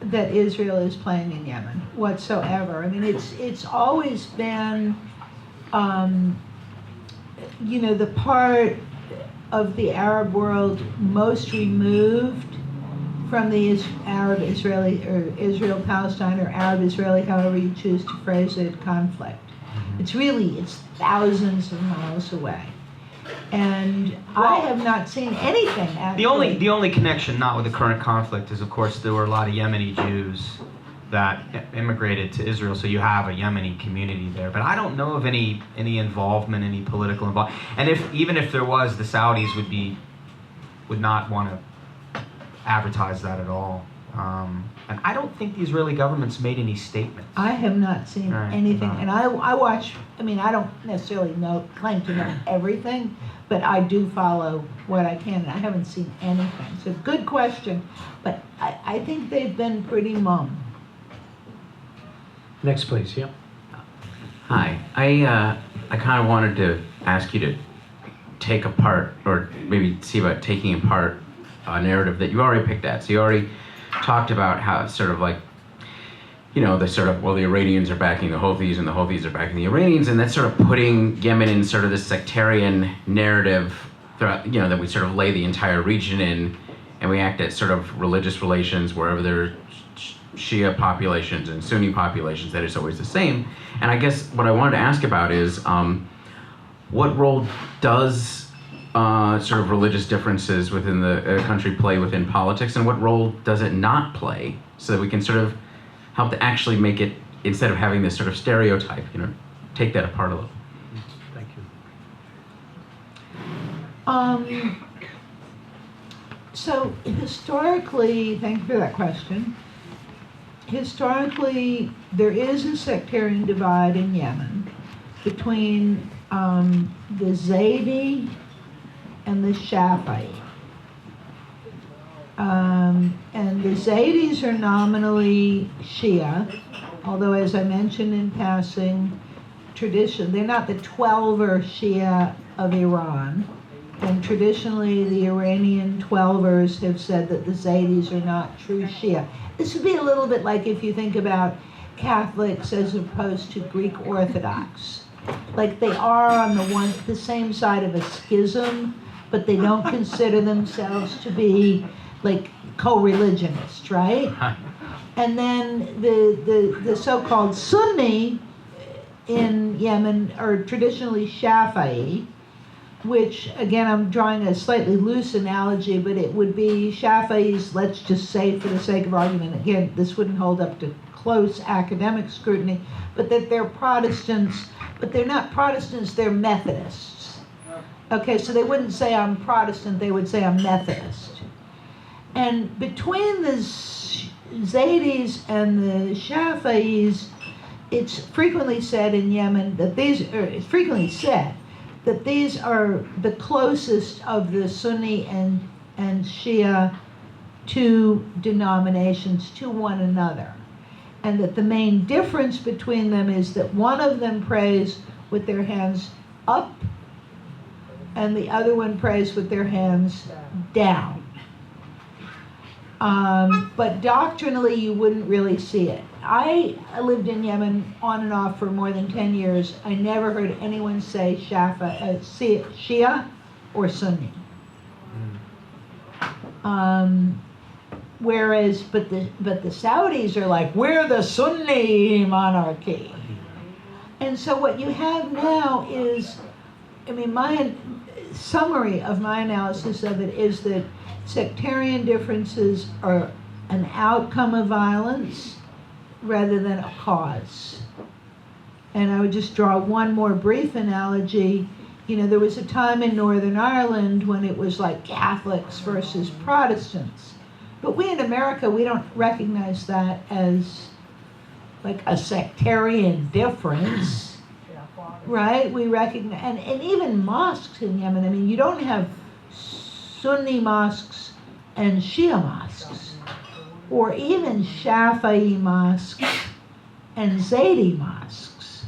that Israel is playing in Yemen whatsoever. I mean, it's always been, the part of the Arab world most removed from the Arab-Israeli, or Israel-Palestine, or Arab-Israeli, however you choose to phrase it, conflict. It's thousands of miles away. And I have not seen anything, actually. The only connection, not with the current conflict, is of course there were a lot of Yemeni Jews that immigrated to Israel, so you have a Yemeni community there. But I don't know of any involvement, any political involvement. And even if there was, the Saudis would not want to advertise that at all. And I don't think the Israeli government's made any statements. I have not seen anything, and I watch. I mean, I don't necessarily claim to know everything, but I do follow what I can, and I haven't seen anything. So good question, but I think they've been pretty mum. Next, please. Yep. Hi. I kind of wanted to ask you to take apart, or maybe see about taking apart a narrative that you already picked at. So you already talked about how it's sort of like, the Iranians are backing the Houthis and the Houthis are backing the Iranians, and that's sort of putting Yemen in sort of this sectarian narrative throughout, that we sort of lay the entire region in, and we act at sort of religious relations wherever there are Shia populations and Sunni populations, that is always the same. And I guess what I wanted to ask about is, what role does sort of religious differences within the country play within politics, and what role does it not play, so that we can sort of help to actually make it, instead of having this sort of stereotype, take that apart a little. Thank you. So historically, thank you for that question. Historically, there is a sectarian divide in Yemen between the Zaidi and the Shafi'i. And the Zaydis are nominally Shia, although as I mentioned in passing, they're not the Twelver Shia of Iran. And traditionally, the Iranian Twelvers have said that the Zaydis are not true Shia. This would be a little bit like if you think about Catholics as opposed to Greek Orthodox. Like they are on the same side of a schism, but they don't consider themselves to be like co-religionists, right? And then the so-called Sunni in Yemen are traditionally Shafi'i, which, again, I'm drawing a slightly loose analogy, but it would be Shafi'is, let's just say for the sake of argument, again, this wouldn't hold up to close academic scrutiny, but that they're Protestants, but they're not Protestants, they're Methodists. Okay, so they wouldn't say I'm Protestant, they would say I'm Methodist. And between the Zaydis and the Shafi'is, it's frequently said in Yemen that it's frequently said that these are the closest of the Sunni and Shia two denominations to one another. And that the main difference between them is that one of them prays with their hands up and the other one prays with their hands down. But doctrinally, you wouldn't really see it. I lived in Yemen on and off for more than 10 years. I never heard anyone say Shia or Sunni. Whereas, but the Saudis are like, we're the Sunni monarchy. And so what you have now is, my summary of my analysis of it is that sectarian differences are an outcome of violence rather than a cause. And I would just draw one more brief analogy. There was a time in Northern Ireland when it was like Catholics versus Protestants. But we in America, we don't recognize that as like a sectarian difference, right? We recognize, and even mosques in Yemen, you don't have Sunni mosques and Shia mosques, or even Shafi'i mosques and Zaydi mosques.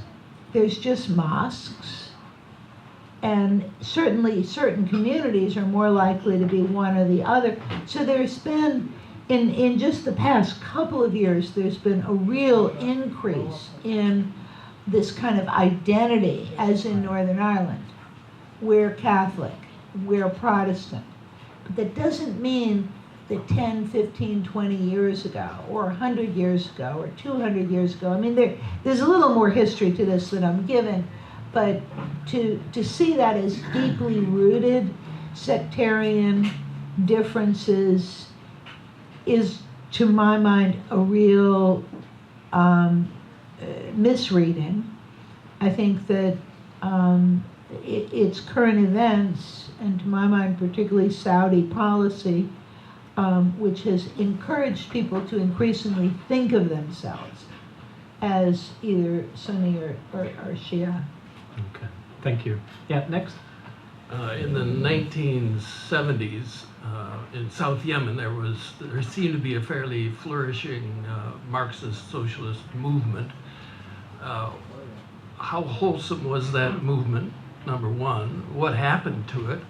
There's just mosques, and certainly certain communities are more likely to be one or the other. So there's been, in just the past couple of years, there's been a real increase in this kind of identity, as in Northern Ireland. We're Catholic, we're Protestant. But that doesn't mean that 10, 15, 20 years ago, or 100 years ago, or 200 years ago, there's a little more history to this than I'm given, but to see that as deeply rooted sectarian differences is, to my mind, a real misreading. I think that it's current events, and to my mind, particularly Saudi policy, which has encouraged people to increasingly think of themselves as either Sunni or Shia. Okay, thank you. Yeah, next. In the 1970s, in South Yemen, there seemed to be a fairly flourishing Marxist socialist movement. How wholesome was that movement, number one? What happened to it?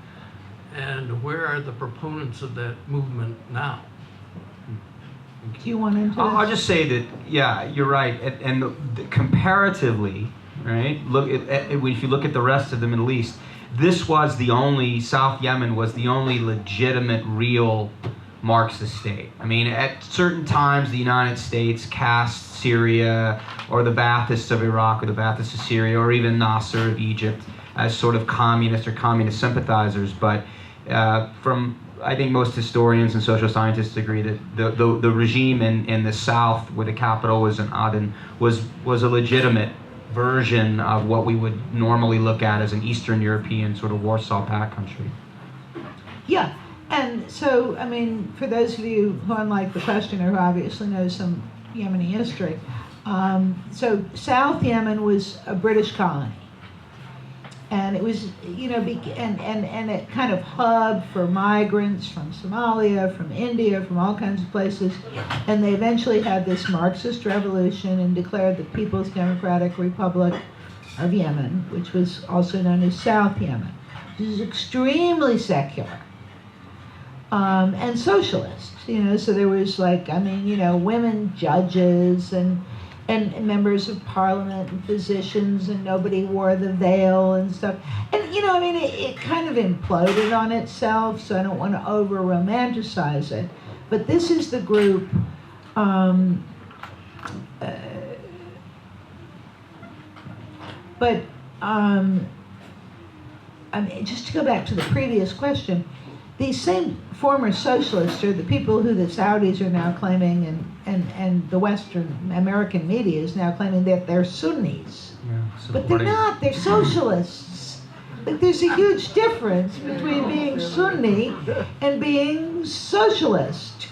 And where are the proponents of that movement now? Do you want to into I'll just say that, yeah, you're right. And comparatively, right, if you look at the rest of the Middle East, South Yemen was the only legitimate, real Marxist state. At certain times, the United States cast Syria, or the Baathists of Iraq, or the Baathists of Syria, or even Nasser of Egypt as sort of communist or communist sympathizers, but from I think most historians and social scientists agree that the regime in the South, where the capital was in Aden, was a legitimate version of what we would normally look at as an Eastern European sort of Warsaw Pact country. Yeah, and so, I mean, for those of you who, unlike the questioner, who obviously knows some Yemeni history, so South Yemen was a British colony. And it was, you know, and a kind of hub for migrants from Somalia, from India, from all kinds of places. And they eventually had this Marxist revolution and declared the People's Democratic Republic of Yemen, which was also known as South Yemen, which is extremely secular and socialist. You know, so there was like, I mean, you know, women judges and members of parliament and physicians, and nobody wore the veil and stuff. And, you know, I mean, it kind of imploded on itself, so I don't want to over-romanticize it. But this is the group, I mean, just to go back to the previous question, these same former socialists are the people who the Saudis are now claiming, and the Western American media is now claiming that they're Sunnis. Yeah, But they're not, they're socialists. Like, there's a huge difference between being Sunni and being socialist.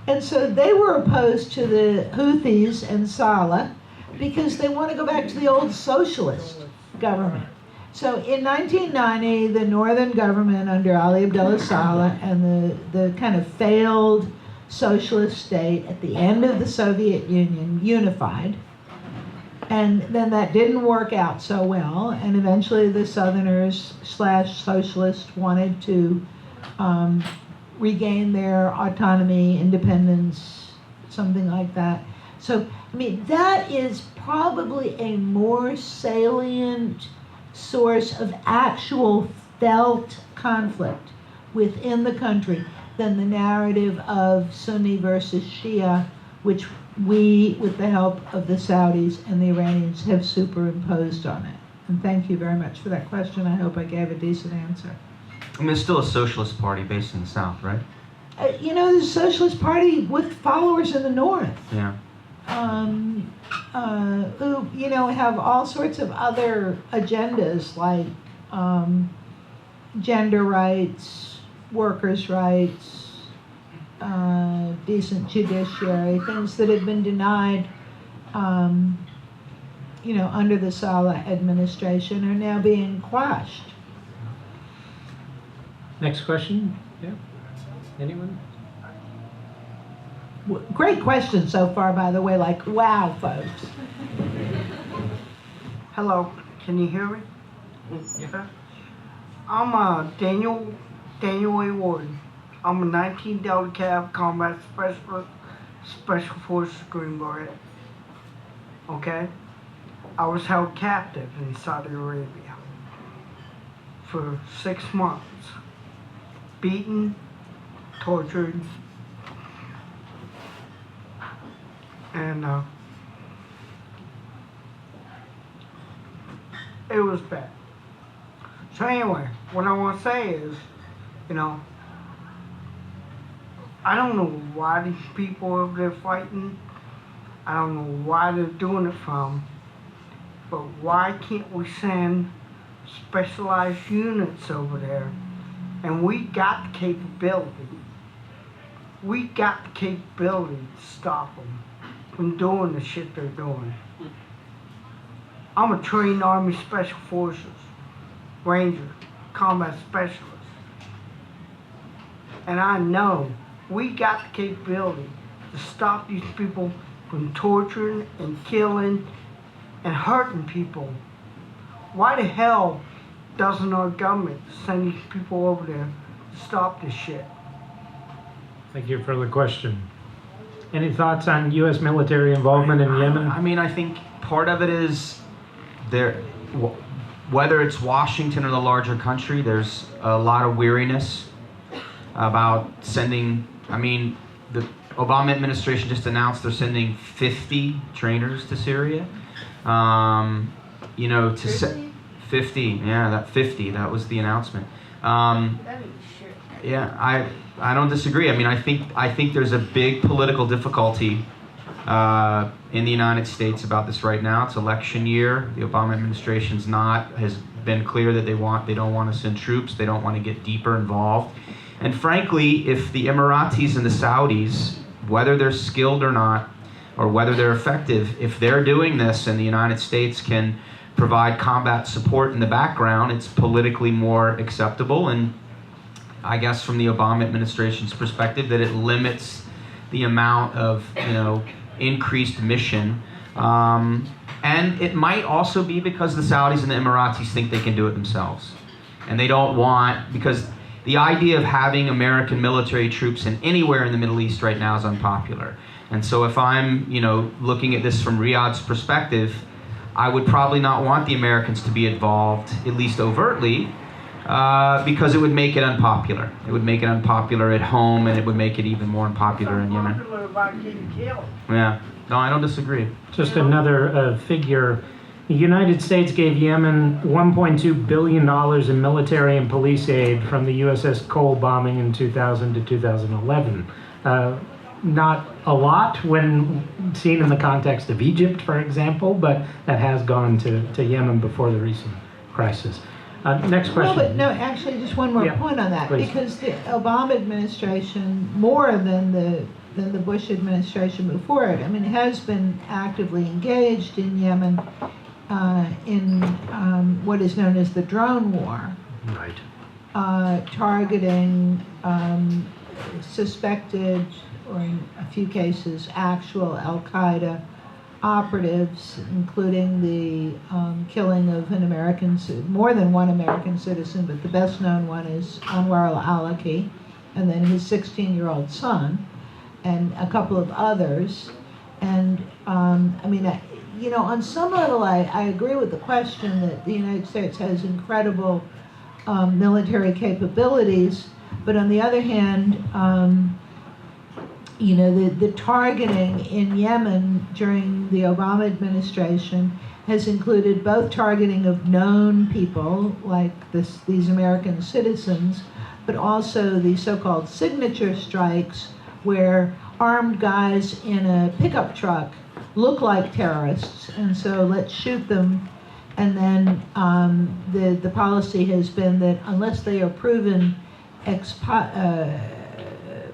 And so they were opposed to the Houthis and Saleh because they want to go back to the old socialist government. So in 1990, the northern government under Ali Abdullah Saleh and the kind of failed socialist state at the end of the Soviet Union unified. And then that didn't work out so well, and eventually the Southerners / socialists wanted to regain their autonomy, independence, something like that. So, I mean, that is probably a more salient source of actual felt conflict within the country than the narrative of Sunni versus Shia, which we, with the help of the Saudis and the Iranians, have superimposed on it. And thank you very much for that question. I hope I gave a decent answer. I mean, it's still a socialist party based in the South, right? You know, there's a socialist party with followers in the North. Yeah. Who, you know, have all sorts of other agendas like gender rights, workers' rights, decent judiciary, things that have been denied, you know, under the Saleh administration are now being quashed. Next question. Yeah. Anyone? Great question so far, by the way, like, wow, folks. Hello, can you hear me? Yeah. I'm Daniel A. Warden. I'm a 19 Delta Cav Combat Specialist, Special Forces Green Beret. Okay? I was held captive in Saudi Arabia for 6 months. Beaten, tortured, and it was bad. So anyway, what I want to say is, you know, I don't know why these people over there fighting. I don't know why they're doing it from. But why can't we send specialized units over there? And we got the capability. We got the capability to stop them from doing the shit they're doing. I'm a trained Army Special Forces, Ranger, Combat Specialist. And I know we got the capability to stop these people from torturing and killing and hurting people. Why the hell doesn't our government send these people over there to stop this shit? Thank you for the question. Any thoughts on U.S. military involvement in Yemen? I mean, I think part of it is there, whether it's Washington or the larger country, there's a lot of weariness about sending. I mean, the Obama administration just announced they're sending 50 trainers to Syria. You know, to 50, yeah, that 50, that was the announcement. Yeah, I don't disagree. I mean, I think there's a big political difficulty in the United States about this right now. It's election year. The Obama administration's has been clear that they don't want to send troops. They don't want to get deeper involved. And frankly, if the Emiratis and the Saudis, whether they're skilled or not, or whether they're effective, if they're doing this and the United States can provide combat support in the background, it's politically more acceptable. And I guess from the Obama administration's perspective, that it limits the amount of, increased mission. And it might also be because the Saudis and the Emiratis think they can do it themselves. And they don't want, because the idea of having American military troops anywhere in the Middle East right now is unpopular. And so if I'm, looking at this from Riyadh's perspective, I would probably not want the Americans to be involved, at least overtly, because it would make it unpopular. It would make it unpopular at home, and it would make it even more unpopular in Yemen. Unpopular about getting killed. Yeah, no, I don't disagree. Just another figure. The United States gave Yemen $1.2 billion in military and police aid from the USS Cole bombing in 2000 to 2011. Not a lot when seen in the context of Egypt, for example, but that has gone to Yemen before the recent crisis. Next question. Well, but no, actually, just one more point on that, please. because the Obama administration, more than the Bush administration before it, I mean, has been actively engaged in Yemen in what is known as the drone war, Right. targeting suspected, or in a few cases, actual al-Qaeda operatives, including the killing of more than one American citizen, but the best known one is Anwar al-Awlaki, and then his 16-year-old son, and a couple of others. And on some level, I agree with the question that the United States has incredible military capabilities, but on the other hand, the targeting in Yemen during the Obama administration has included both targeting of known people, like these American citizens, but also the so-called signature strikes, where armed guys in a pickup truck look like terrorists, and so let's shoot them. And then the policy has been that unless they are proven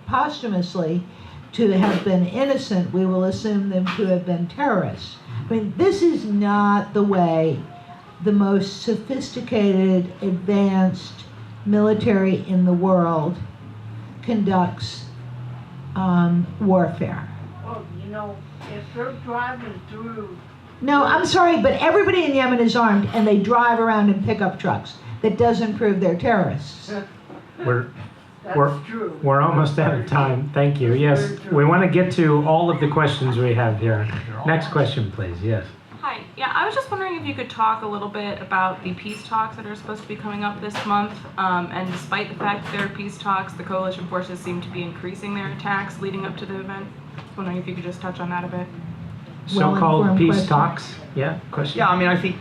posthumously to have been innocent, we will assume them to have been terrorists. I mean, this is not the way the most sophisticated, advanced military in the world conducts warfare. Well, if they're driving through... No, I'm sorry, but everybody in Yemen is armed, and they drive around in pickup trucks. That doesn't prove they're terrorists. We're almost out of time. Thank you. Yes, we want to get to all of the questions we have here. Next question, please. Yes. Hi. Yeah, I was just wondering if you could talk a little bit about the peace talks that are supposed to be coming up this month. And despite the fact that there are peace talks, the coalition forces seem to be increasing their attacks leading up to the event. I was wondering if you could just touch on that a bit. So-called peace talks. Yeah. Question. Yeah, I mean, I think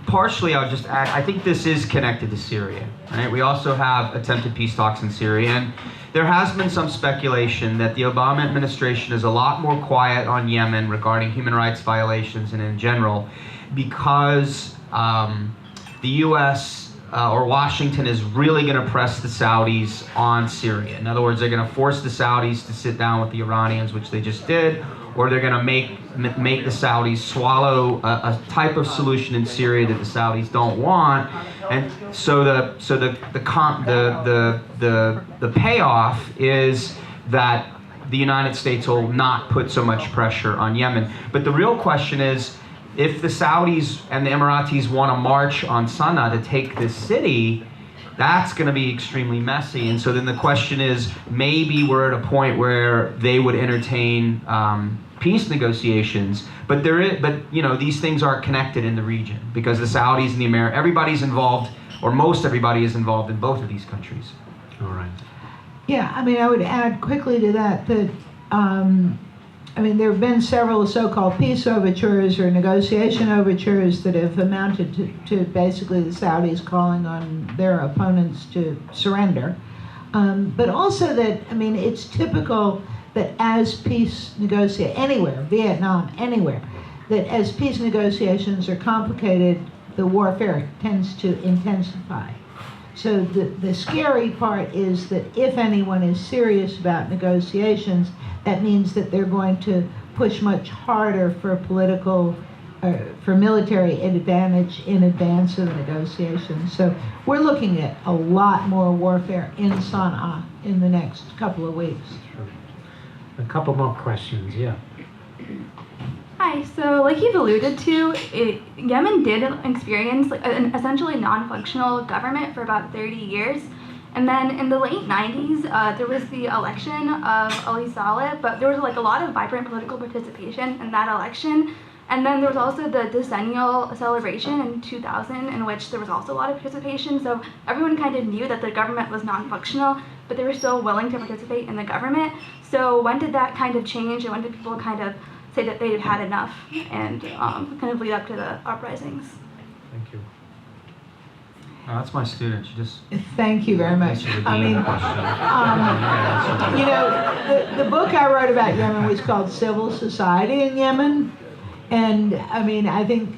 partially I'll just add, I think this is connected to Syria, right? We also have attempted peace talks in Syria, and there has been some speculation that the Obama administration is a lot more quiet on Yemen regarding human rights violations and in general because the U.S. Or Washington is really going to press the Saudis on Syria. In other words, they're going to force the Saudis to sit down with the Iranians, which they just did, or they're going to make the Saudis swallow a type of solution in Syria that the Saudis don't want, and so the payoff is that the United States will not put so much pressure on Yemen. But the real question is, if the Saudis and the Emiratis want to march on Sana'a to take this city, that's going to be extremely messy. And so then the question is, maybe we're at a point where they would entertain peace negotiations, but these things aren't connected in the region because the Saudis and the everybody's involved, or most everybody is involved in both of these countries. All right. Yeah, I mean, I would add quickly to that I mean, there have been several so-called peace overtures or negotiation overtures that have amounted to basically the Saudis calling on their opponents to surrender. But also that, I mean, it's typical that as peace negotiate anywhere, Vietnam, anywhere, that as peace negotiations are complicated, the warfare tends to intensify. So the scary part is that if anyone is serious about negotiations, that means that they're going to push much harder for for military advantage in advance of the negotiations. So we're looking at a lot more warfare in Sana'a in the next couple of weeks. A couple more questions, yeah. Hi, so like you've alluded to, Yemen did experience like an essentially non-functional government for about 30 years. And then in the late 90s, there was the election of Ali Saleh, but there was like a lot of vibrant political participation in that election. And then there was also the decennial celebration in 2000, in which there was also a lot of participation. So everyone kind of knew that the government was non-functional, but they were still willing to participate in the government. So when did that kind of change, and when did people kind of say that they'd had enough and kind of lead up to the uprisings? Thank you. Oh, that's my student. She just. Thank you very much. I mean, you know, the book I wrote about Yemen was called Civil Society in Yemen, and I mean, I think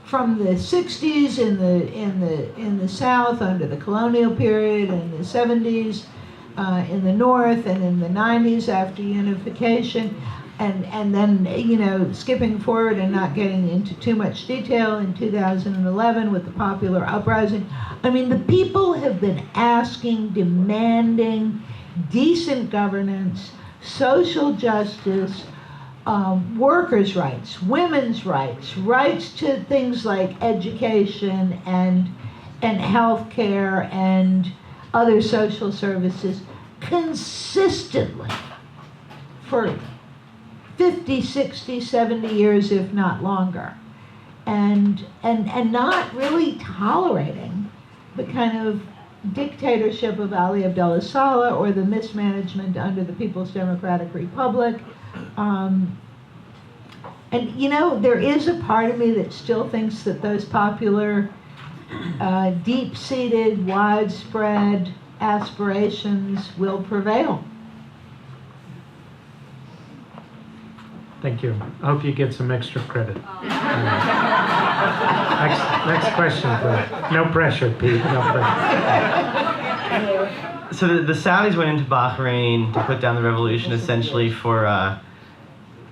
from the 60s in the South under the colonial period, in the 70s in the North, and in the 90s after unification. And then, you know, skipping forward and not getting into too much detail in 2011 with the popular uprising. I mean, the people have been asking, demanding decent governance, social justice, workers' rights, women's rights, rights to things like education and health care and other social services consistently for 50, 60, 70 years, if not longer, and not really tolerating the kind of dictatorship of Ali Abdullah Saleh or the mismanagement under the People's Democratic Republic. And you know, there is a part of me that still thinks that those popular, deep-seated, widespread aspirations will prevail. Thank you. I hope you get some extra credit. Next question, please. No pressure, Pete. No pressure. So the Saudis went into Bahrain to put down the revolution essentially for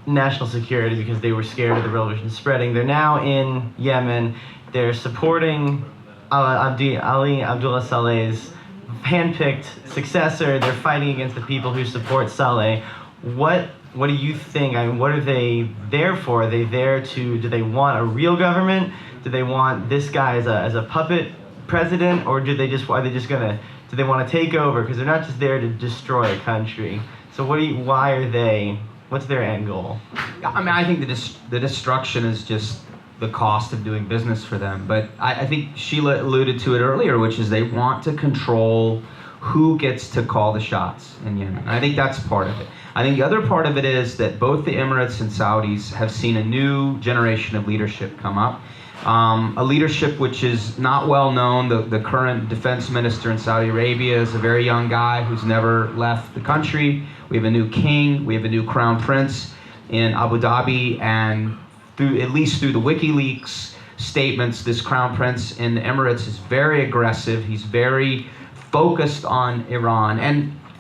national security because they were scared of the revolution spreading. They're now in Yemen. They're supporting Ali Abdullah Saleh's handpicked successor. They're fighting against the people who support Saleh. What do you think? I mean, what are they there for? Are they there to, do they want a real government? Do they want this guy as a puppet president? Or do they just want to take over? Because they're not just there to destroy a country. So what's their end goal? I mean, I think the destruction is just the cost of doing business for them. But I think Sheila alluded to it earlier, which is they want to control who gets to call the shots in Yemen. And I think that's part of it. I think the other part of it is that both the Emirates and Saudis have seen a new generation of leadership come up. A leadership which is not well known. The current defense minister in Saudi Arabia is a very young guy who's never left the country. We have a new king. We have a new crown prince in Abu Dhabi. And at least through the WikiLeaks statements, this crown prince in the Emirates is very aggressive. He's very focused on Iran.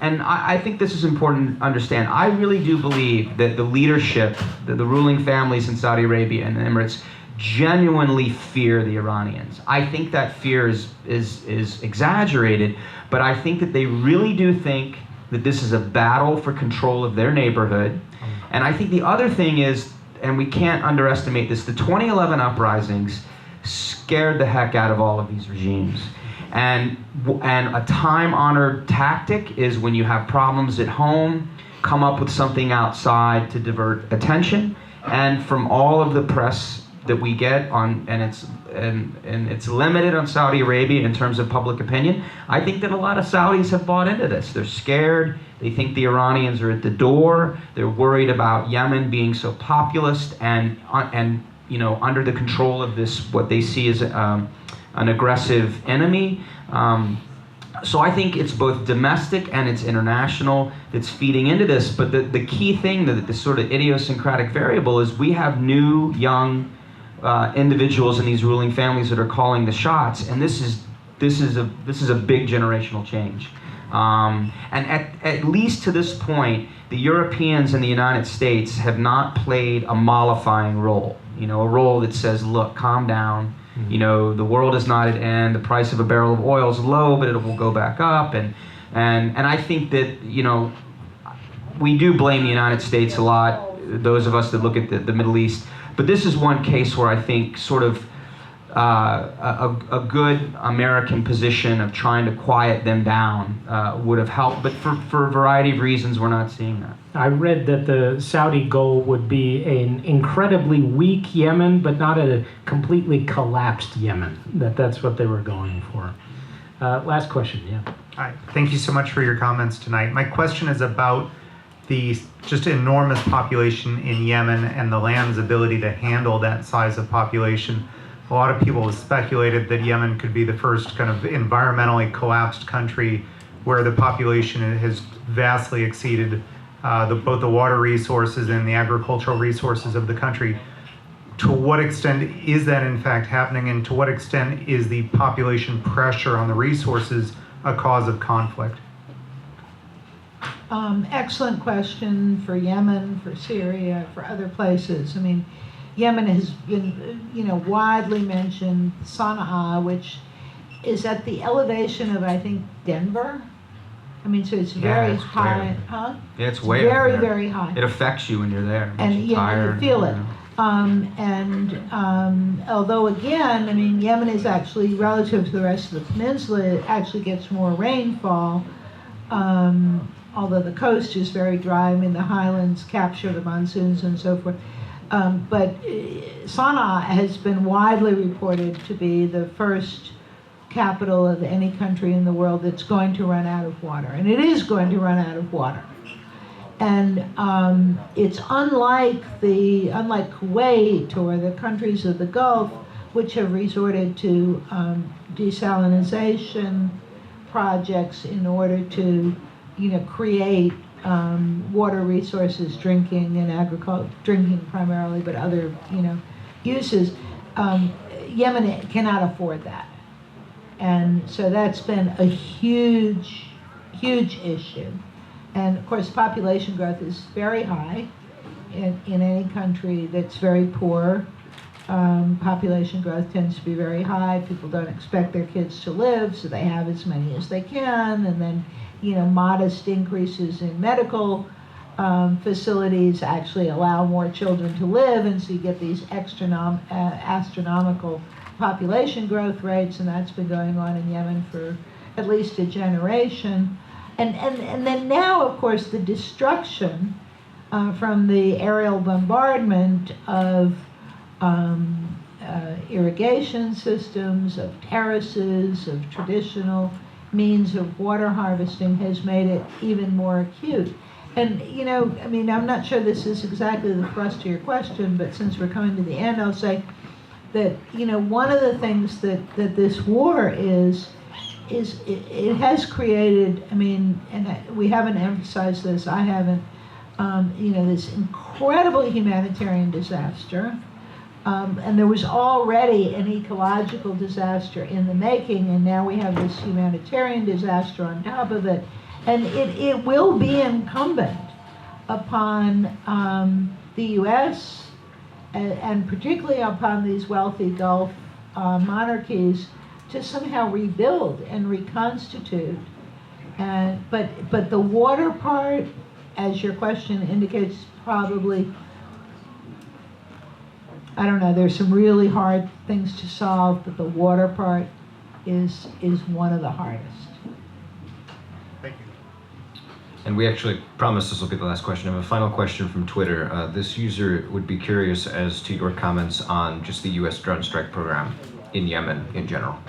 And I think this is important to understand. I really do believe that the leadership, the ruling families in Saudi Arabia and the Emirates genuinely fear the Iranians. I think that fear is exaggerated, but I think that they really do think that this is a battle for control of their neighborhood. And I think the other thing is, and we can't underestimate this, the 2011 uprisings scared the heck out of all of these regimes. And a time-honored tactic is when you have problems at home, come up with something outside to divert attention. And from all of the press that we get on, and it's limited on Saudi Arabia in terms of public opinion. I think that a lot of Saudis have bought into this. They're scared. They think the Iranians are at the door. They're worried about Yemen being so populist and under the control of this, what they see as an aggressive enemy. So I think it's both domestic and it's international that's feeding into this. But the key thing, the sort of idiosyncratic variable, is we have new, young individuals in these ruling families that are calling the shots, and this is a big generational change. And at least to this point, the Europeans and the United States have not played a mollifying role. A role that says, look, calm down. The world is not at end. The price of a barrel of oil is low, but it will go back up. And I think that, we do blame the United States a lot, those of us that look at the Middle East. But this is one case where I think sort of a good American position of trying to quiet them down would have helped. But for a variety of reasons, we're not seeing that. I read that the Saudi goal would be an incredibly weak Yemen, but not a completely collapsed Yemen. That's what they were going for. Last question, yeah. Hi, thank you so much for your comments tonight. My question is about the just enormous population in Yemen and the land's ability to handle that size of population. A lot of people have speculated that Yemen could be the first kind of environmentally collapsed country where the population has vastly exceeded both the water resources and the agricultural resources of the country. To what extent is that in fact happening, and to what extent is the population pressure on the resources a cause of conflict? Excellent question for Yemen, for Syria, for other places. I mean, Yemen has been, widely mentioned. Sana'a, which is at the elevation of, I think, Denver. I mean, so it's very high, huh? Yeah, it's way very, up there. very high. It affects you when you're there. And you feel it. Although again, I mean, Yemen is actually, relative to the rest of the peninsula, it actually gets more rainfall. Although the coast is very dry. I mean, the highlands capture the monsoons and so forth. But Sana'a has been widely reported to be the first capital of any country in the world that's going to run out of water. And it is going to run out of water. And it's unlike Kuwait or the countries of the Gulf, which have resorted to desalination projects in order to, create water resources, drinking and agriculture, drinking primarily, but other, uses. Yemen cannot afford that. And so that's been a huge, huge issue. And of course, population growth is very high in any country that's very poor. Population growth tends to be very high. People don't expect their kids to live, so they have as many as they can. And then, modest increases in medical facilities actually allow more children to live, and so you get these astronomical population growth rates, and that's been going on in Yemen for at least a generation. And then now, of course, the destruction from the aerial bombardment of irrigation systems, of terraces, of traditional means of water harvesting has made it even more acute. And, I'm not sure this is exactly the thrust of your question, but since we're coming to the end, I'll say that, one of the things that this war is it has created, and we haven't emphasized this, I haven't, this incredible humanitarian disaster. And there was already an ecological disaster in the making, and now we have this humanitarian disaster on top of it. And it will be incumbent upon the U.S. and particularly upon these wealthy Gulf monarchies to somehow rebuild and reconstitute. But the water part, as your question indicates, probably, I don't know, there's some really hard things to solve, but the water part is one of the hardest. Thank you. And we actually promised this will be the last question. I have a final question from Twitter. This user would be curious as to your comments on just the U.S. drone strike program in Yemen in general.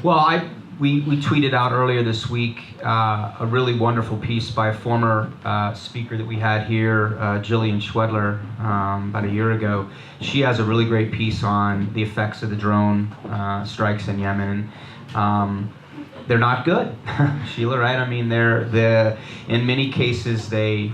Well, we tweeted out earlier this week a really wonderful piece by a former speaker that we had here, Jillian Schwedler, about a year ago. She has a really great piece on the effects of the drone strikes in Yemen. They're not good, Sheila, right? I mean, in many cases they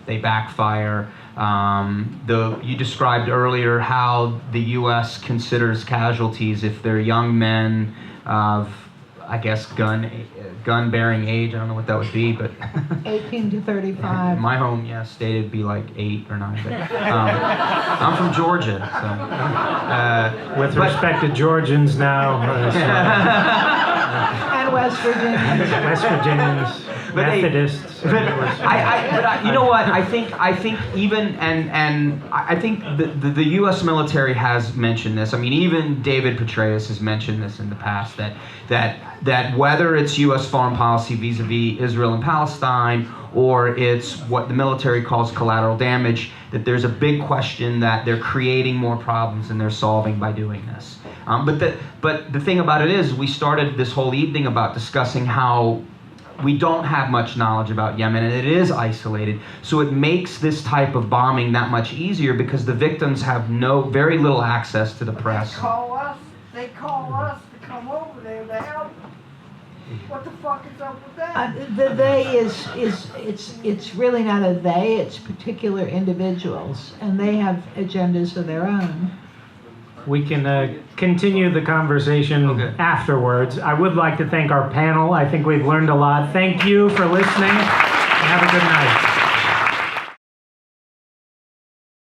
backfire. You described earlier how the U.S. considers casualties if they're young men of, I guess, gun-bearing age. I don't know what that would be, but 18 to 35. my home, state it'd be like 8 or 9. But, I'm from Georgia, so. With respect to Georgians now, And West Virginians. West Virginians, Methodists. But you know what? I think even I think the U.S. military has mentioned this. I mean, even David Petraeus has mentioned this in the past that whether it's U.S. foreign policy vis-a-vis Israel and Palestine, or it's what the military calls collateral damage, that there's a big question that they're creating more problems than they're solving by doing this. But the thing about it is, we started this whole evening about discussing how we don't have much knowledge about Yemen, and it is isolated. So it makes this type of bombing that much easier because the victims have very little access to the press. They call us to come over there to help. What the fuck is up with that? The they it's really not a they, it's particular individuals, and they have agendas of their own. We can continue the conversation afterwards. I would like to thank our panel. I think we've learned a lot. Thank you for listening, and have a good night.